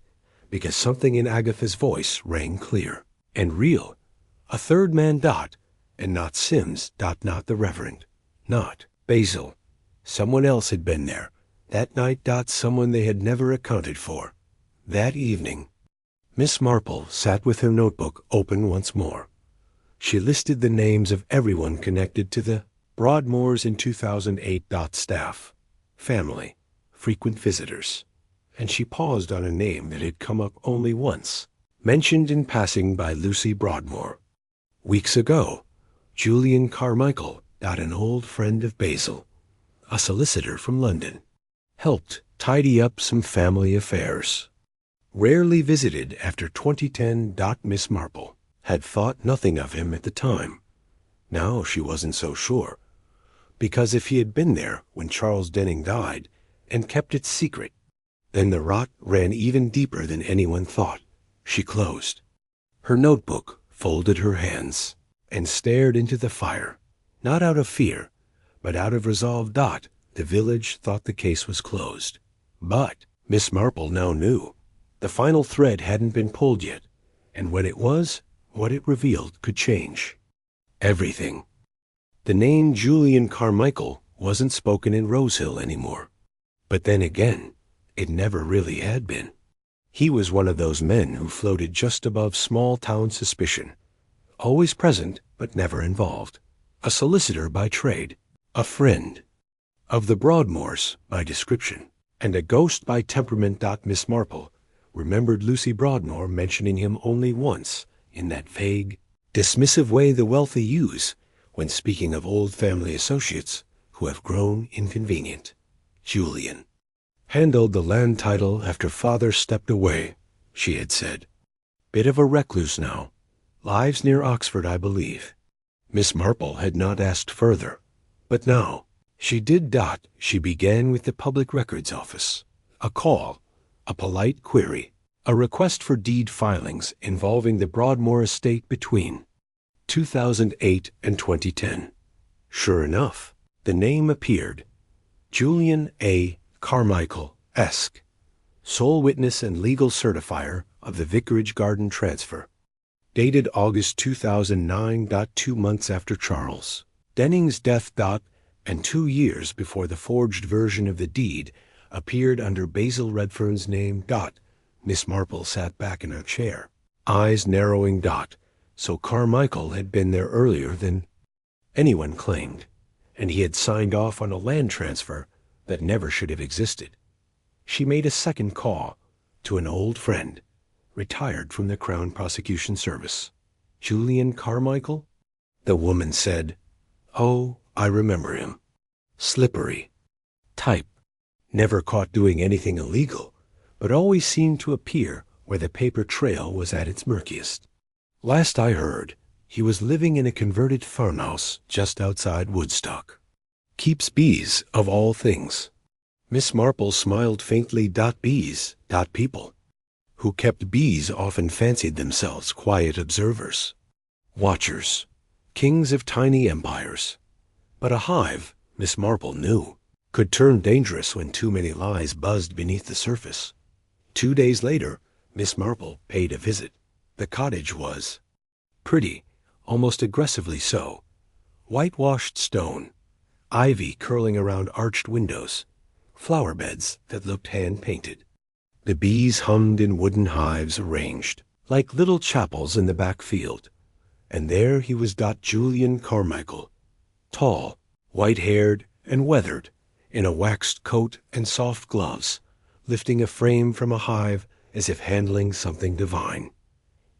because something in Agatha's voice rang clear and real. A third man. And not Sims. Not the Reverend. Not Basil. Someone else had been there. That night. Someone they had never accounted for. That evening. Miss Marple sat with her notebook open once more. She listed the names of everyone connected to the Broadmoors in 2008. Staff, family, frequent visitors, and she paused on a name that had come up only once, mentioned in passing by Lucy Broadmoor. Weeks ago, Julian Carmichael, an old friend of Basil, a solicitor from London, helped tidy up some family affairs. Rarely visited after 2010. Miss Marple had thought nothing of him at the time. Now she wasn't so sure, because if he had been there when Charles Denning died and kept it secret, then the rot ran even deeper than anyone thought. She closed her notebook, folded her hands, and stared into the fire, not out of fear, but out of resolve. The village thought the case was closed. But Miss Marple now knew the final thread hadn't been pulled yet, and when it was, what it revealed could change everything. The name Julian Carmichael wasn't spoken in Rosehill anymore. But then again, it never really had been. He was one of those men who floated just above small-town suspicion, always present but never involved, a solicitor by trade, a friend of the Broadmoors by description, and a ghost by temperament. Miss Marple remembered Lucy Broadmoor mentioning him only once in that vague, dismissive way the wealthy use when speaking of old family associates who have grown inconvenient. Julian. Handled the land title after father stepped away, she had said. Bit of a recluse now. Lives near Oxford, I believe. Miss Marple had not asked further, but now she did. She began with the Public Records Office. A call, a polite query, a request for deed filings involving the Broadmoor estate between 2008 and 2010. Sure enough, the name appeared. Julian A. Carmichael, Esq., sole witness and legal certifier of the Vicarage Garden transfer. Dated August 2009. 2 months after Charles Denning's death. And 2 years before the forged version of the deed appeared under Basil Redfern's name. Miss Marple sat back in her chair, eyes narrowing. So Carmichael had been there earlier than anyone claimed, and he had signed off on a land transfer that never should have existed. She made a second call to an old friend, retired from the Crown Prosecution Service. Julian Carmichael? The woman said, "Oh, I remember him. Slippery type. Never caught doing anything illegal, but always seemed to appear where the paper trail was at its murkiest. Last I heard, he was living in a converted farmhouse just outside Woodstock. Keeps bees, of all things." Miss Marple smiled faintly. Bees, people. Who kept bees often fancied themselves quiet observers, watchers, kings of tiny empires. But a hive, Miss Marple knew, could turn dangerous when too many lies buzzed beneath the surface. 2 days later, Miss Marple paid a visit. The cottage was pretty, almost aggressively so. Whitewashed stone, ivy curling around arched windows, flower beds that looked hand-painted. The bees hummed in wooden hives arranged like little chapels in the back field. And there he was. Julian Carmichael, tall, white-haired and weathered, in a waxed coat and soft gloves, lifting a frame from a hive as if handling something divine.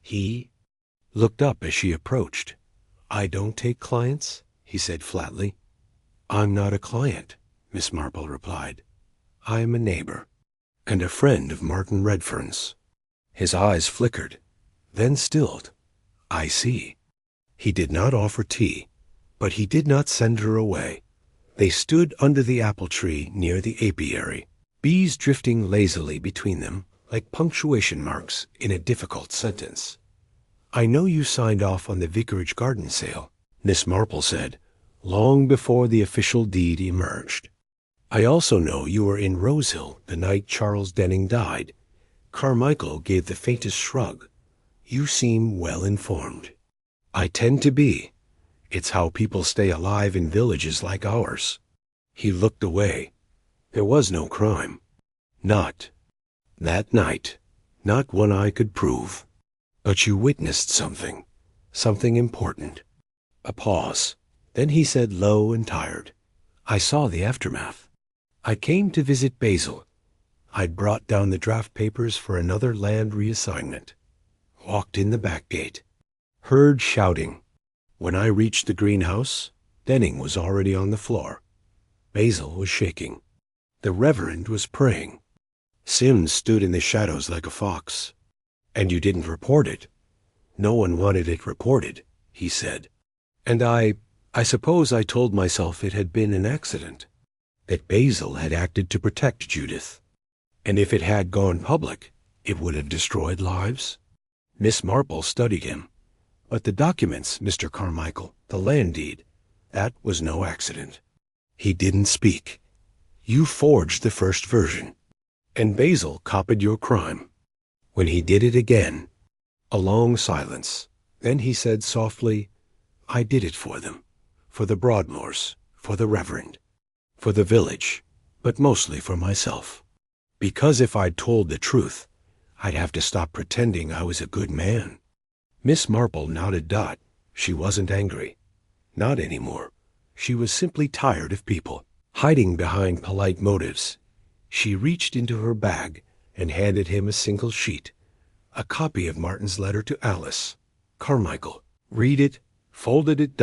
He looked up as she approached. "I don't take clients," he said flatly. "I'm not a client," Miss Marple replied. "I'm a neighbor, and a friend of Martin Redfern's." His eyes flickered, then stilled. "I see." He did not offer tea, but he did not send her away. They stood under the apple tree near the apiary, bees drifting lazily between them like punctuation marks in a difficult sentence. "I know you signed off on the Vicarage Garden sale," Miss Marple said, long before the official deed emerged. "I also know you were in Rosehill the night Charles Denning died." Carmichael gave the faintest shrug. "You seem well informed." "I tend to be. It's how people stay alive in villages like ours." He looked away. "There was no crime. Not that night. Not one I could prove. But you witnessed something. Something important." A pause. Then he said, low and tired, "I saw the aftermath. I came to visit Basil. I'd brought down the draft papers for another land reassignment. Walked in the back gate. Heard shouting. When I reached the greenhouse, Denning was already on the floor. Basil was shaking. The Reverend was praying. Sims stood in the shadows like a fox. And you didn't report it." "No one wanted it reported," he said. "And I suppose I told myself it had been an accident, that Basil had acted to protect Judith. And if it had gone public, it would have destroyed lives." Miss Marple studied him. "But the documents, Mr. Carmichael, the land deed, that was no accident." He didn't speak. "You forged the first version, and Basil copied your crime. When he did it again." A long silence. Then he said softly, "I did it for them, for the Broadmoors, for the Reverend, for the village, but mostly for myself. Because if I'd told the truth, I'd have to stop pretending I was a good man." Miss Marple nodded. She wasn't angry. Not anymore. She was simply tired of people hiding behind polite motives. She reached into her bag and handed him a single sheet, a copy of Martin's letter to Alice. Carmichael read it, folded it.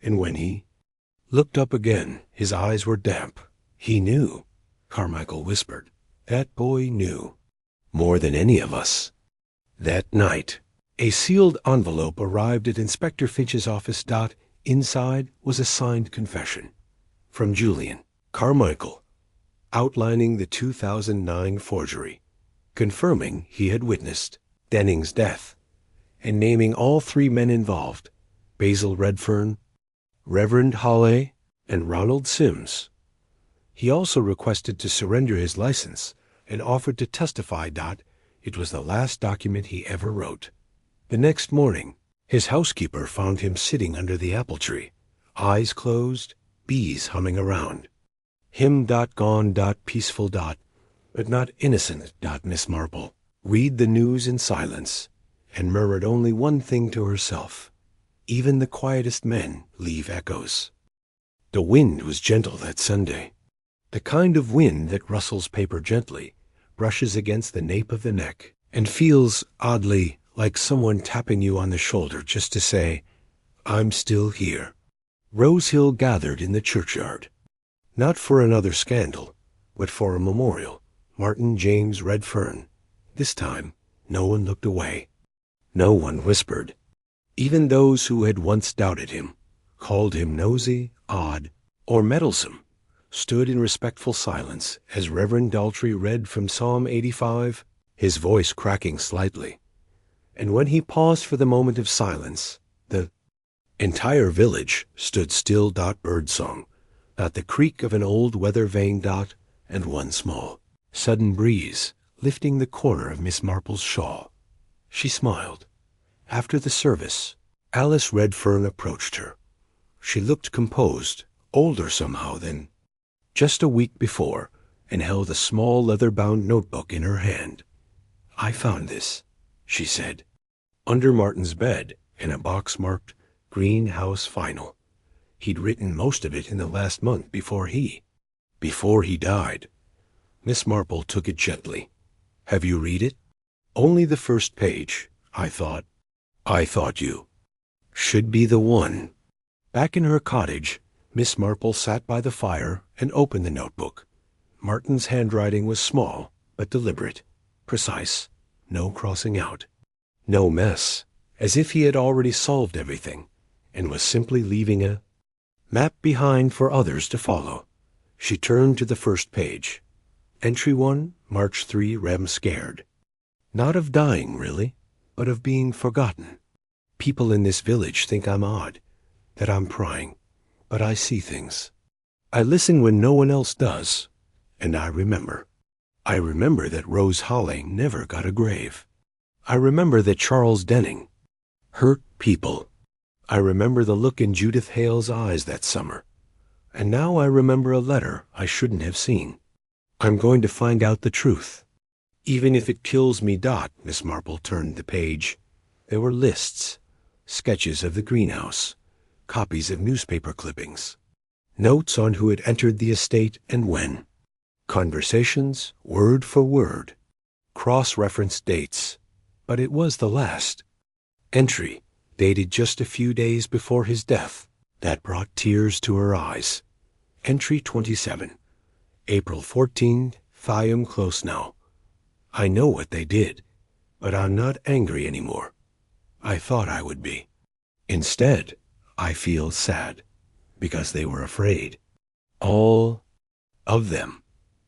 And when he looked up again. His eyes were damp. He knew, Carmichael whispered. That boy knew. More than any of us. That night, a sealed envelope arrived at Inspector Finch's office. Inside was a signed confession. From Julian. Carmichael, outlining the 2009 forgery, confirming he had witnessed Denning's death, and naming all 3 men involved, Basil Redfern, Reverend Hawley, and Ronald Sims. He also requested to surrender his license and offered to testify. It was the last document he ever wrote. The next morning, his housekeeper found him sitting under the apple tree, eyes closed, bees humming around. Him. Gone. Peaceful. But not innocent. Miss Marple read the news in silence and murmured only one thing to herself. Even the quietest men leave echoes. The wind was gentle that Sunday. The kind of wind that rustles paper gently, brushes against the nape of the neck, and feels oddly like someone tapping you on the shoulder just to say, I'm still here. Rose Hill gathered in the churchyard. Not for another scandal, but for a memorial. Martin James Redfern. This time, no one looked away. No one whispered. Even those who had once doubted him, called him nosy, odd, or meddlesome, stood in respectful silence as Reverend Daltrey read from Psalm 85, his voice cracking slightly. And when he paused for the moment of silence, the entire village stood still. Birdsong, not the creak of an old weather-vane. And one small, sudden breeze lifting the corner of Miss Marple's shawl. She smiled. After the service, Alice Redfern approached her. She looked composed, older somehow than just a week before, and held a small leather-bound notebook in her hand. I found this, she said, under Martin's bed in a box marked Greenhouse Final. He'd written most of it in the last month before he died. Miss Marple took it gently. Have you read it? Only the first page, I thought. I thought you should be the one. Back in her cottage, Miss Marple sat by the fire and opened the notebook. Martin's handwriting was small, but deliberate, precise, no crossing out, no mess, as if he had already solved everything and was simply leaving a map behind for others to follow. She turned to the first page. Entry 1, March 3, Rem scared. Not of dying, really, but of being forgotten. People in this village think I'm odd, that I'm prying, but I see things. I listen when no one else does, and I remember. I remember that Rose Hawley never got a grave. I remember that Charles Denning hurt people. I remember the look in Judith Hale's eyes that summer. And now I remember a letter I shouldn't have seen. I'm going to find out the truth. Even if it kills me. Miss Marple turned the page. There were lists, sketches of the greenhouse, copies of newspaper clippings, notes on who had entered the estate and when, conversations, word for word, cross-referenced dates, but it was the last entry, dated just a few days before his death, that brought tears to her eyes. Entry 27, April 14, Thiam Close now. I know what they did, but I'm not angry anymore. I thought I would be. Instead, I feel sad, because they were afraid. All of them.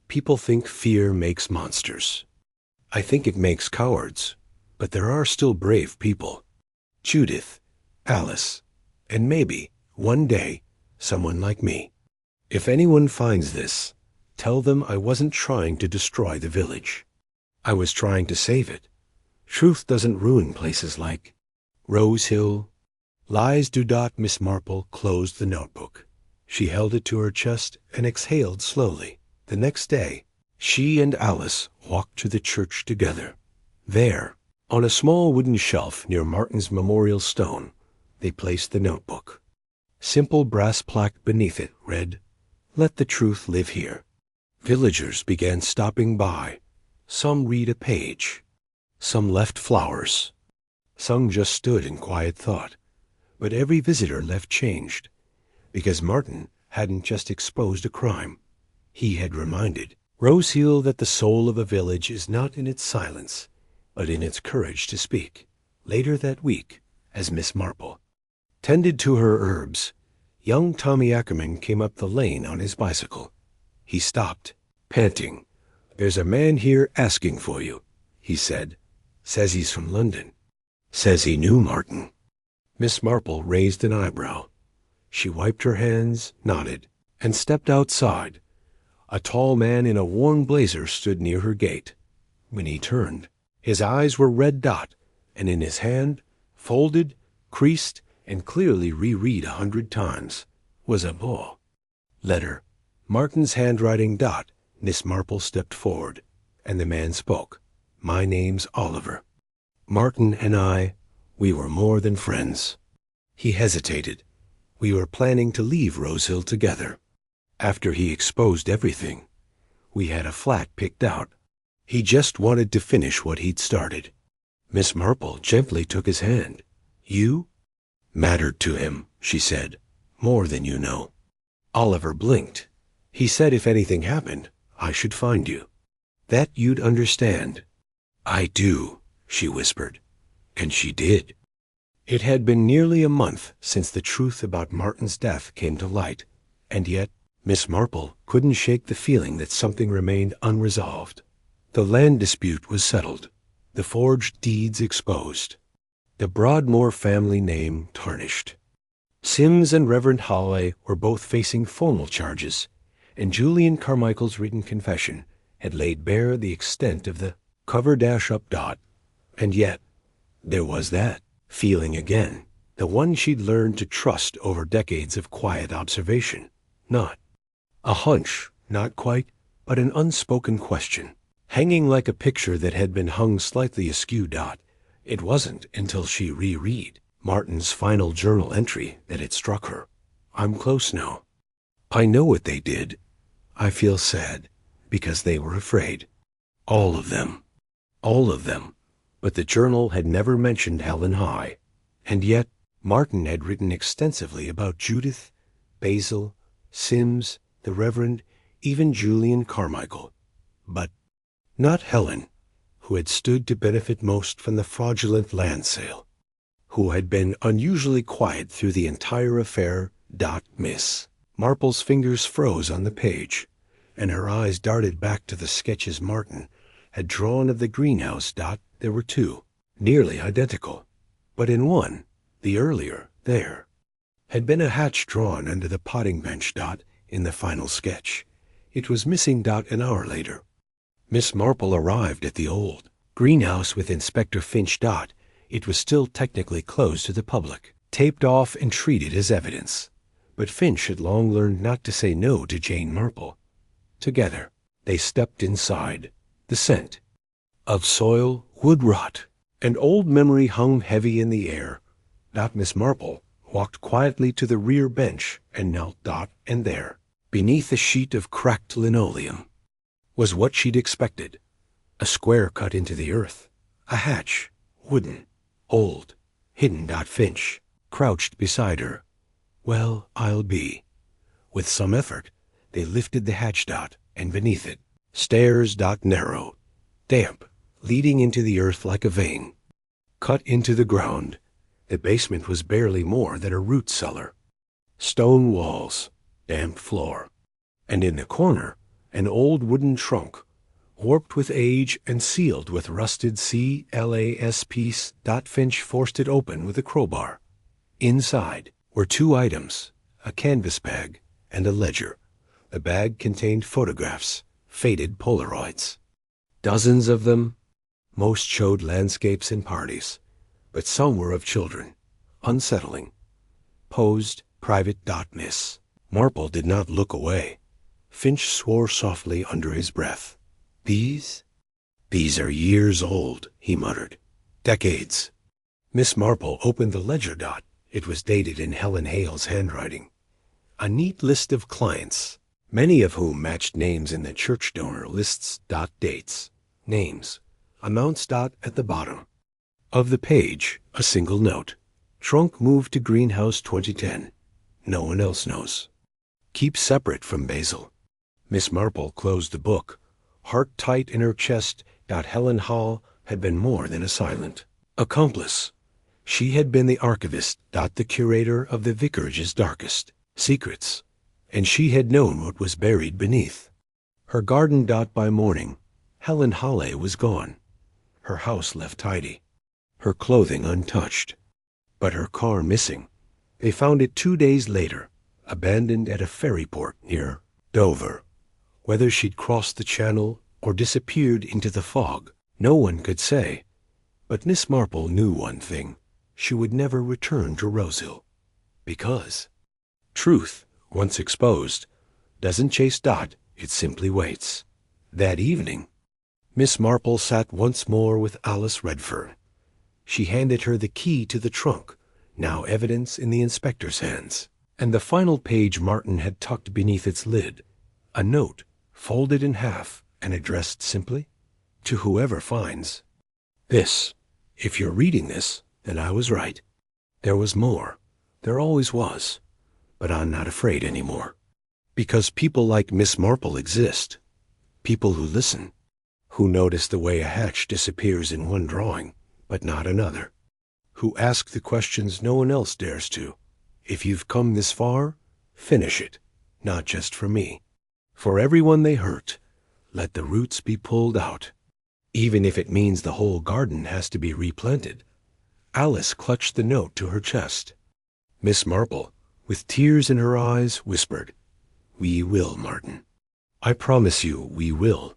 People think fear makes monsters. I think it makes cowards, but there are still brave people. Judith, Alice, and maybe, one day, someone like me. If anyone finds this, tell them I wasn't trying to destroy the village. I was trying to save it. Truth doesn't ruin places like Rose Hill. Lies do. Miss Marple closed the notebook. She held it to her chest and exhaled slowly. The next day, she and Alice walked to the church together. There, on a small wooden shelf near Martin's memorial stone, they placed the notebook. Simple brass plaque beneath it read, "Let the truth live here." Villagers began stopping by. Some read a page. Some left flowers. Some just stood in quiet thought. But every visitor left changed. because Martin hadn't just exposed a crime. He had reminded Rosehill that the soul of a village is not in its silence, but in its courage to speak. Later that week, as Miss Marple tended to her herbs, young Tommy Ackerman came up the lane on his bicycle. He stopped, panting. "There's a man here asking for you," he said. "Says he's from London. Says he knew Martin." Miss Marple raised an eyebrow. She wiped her hands, nodded, and stepped outside. A tall man in a worn blazer stood near her gate. When he turned, his eyes were red dot, and in his hand, folded, creased, and clearly reread 100 times, was a ball. Letter. Martin's handwriting dot. Miss Marple stepped forward, and the man spoke. "My name's Oliver. Martin and I, we were more than friends." He hesitated. "We were planning to leave Rosehill together. After he exposed everything, we had a flat picked out. He just wanted to finish what he'd started." Miss Marple gently took his hand. "You mattered to him," she said, "more than you know." Oliver blinked. "He said if anything happened, I should find you. That you'd understand." "I do," she whispered. And she did. It had been nearly a month since the truth about Martin's death came to light, and yet Miss Marple couldn't shake the feeling that something remained unresolved. The land dispute was settled, the forged deeds exposed, the Broadmoor family name tarnished. Sims and Reverend Holloway were both facing formal charges, and Julian Carmichael's written confession had laid bare the extent of the cover-up dot. And yet, there was that feeling again, the one she'd learned to trust over decades of quiet observation. Not a hunch, not quite, but an unspoken question, hanging like a picture that had been hung slightly askew. It wasn't until she reread Martin's final journal entry that it struck her. "I'm close now. I know what they did. I feel sad, because they were afraid. All of them. All of them." But the journal had never mentioned Helen High. And yet Martin had written extensively about Judith, Basil, Sims, the Reverend, even Julian Carmichael. But not Helen, who had stood to benefit most from the fraudulent land sale, who had been unusually quiet through the entire affair. Miss Marple's fingers froze on the page, and her eyes darted back to the sketches Martin had drawn of the greenhouse. There were two, nearly identical, but in one, the earlier, there had been a hatch drawn under the potting bench. In the final sketch, it was missing. An hour later, Miss Marple arrived at the old greenhouse with Inspector Finch. It was still technically closed to the public, taped off and treated as evidence. But Finch had long learned not to say no to Jane Marple. Together, they stepped inside. The scent of soil, wood rot, and old memory hung heavy in the air. Miss Marple walked quietly to the rear bench and knelt. And there, beneath a sheet of cracked linoleum, was what she'd expected. A square cut into the earth. A hatch, wooden, old, hidden. Finch crouched beside her. "Well, I'll be." With some effort, they lifted the hatch. And beneath it, stairs. Narrow, damp, leading into the earth like a vein. Cut into the ground, the basement was barely more than a root cellar. Stone walls, damp floor, and in the corner, an old wooden trunk, warped with age and sealed with rusted CLAS piece. Finch forced it open with a crowbar. Inside were two items, a canvas bag and a ledger. The bag contained photographs, faded Polaroids. Dozens of them. Most showed landscapes and parties, but some were of children, unsettling. Posed, private. Miss Marple did not look away. Finch swore softly under his breath. These are years old," he muttered. "Decades." Miss Marple opened the ledger. It was dated in Helen Hale's handwriting. A neat list of clients, many of whom matched names in the church donor lists. Dates, names, amounts. At the bottom of the page, a single note. Trunk moved to Greenhouse 2010. No one else knows. Keep separate from Basil." Miss Marple closed the book. Heart tight in her chest, Helen Hall had been more than a silent accomplice. She had been the archivist, the curator of the vicarage's darkest secrets, and she had known what was buried beneath. Her garden, by morning, Helen Halley was gone. Her house left tidy, her clothing untouched, but her car missing. They found it 2 days later, abandoned at a ferry port near Dover. Whether she'd crossed the channel or disappeared into the fog, no one could say. But Miss Marple knew one thing: she would never return to Rosehill. Because truth, once exposed, doesn't chase Dot, it simply waits. That evening, Miss Marple sat once more with Alice Redfern. She handed her the key to the trunk, now evidence in the inspector's hands, and the final page Martin had tucked beneath its lid, a note folded in half and addressed simply, "To whoever finds this. If you're reading this, then I was right. There was more. There always was. But I'm not afraid anymore. Because people like Miss Marple exist. People who listen, who notice the way a hatch disappears in one drawing, but not another. Who ask the questions no one else dares to. If you've come this far, finish it. Not just for me. For everyone they hurt, let the roots be pulled out. Even if it means the whole garden has to be replanted." Alice clutched the note to her chest. Miss Marple, with tears in her eyes, whispered, "We will, Martin. I promise you we will."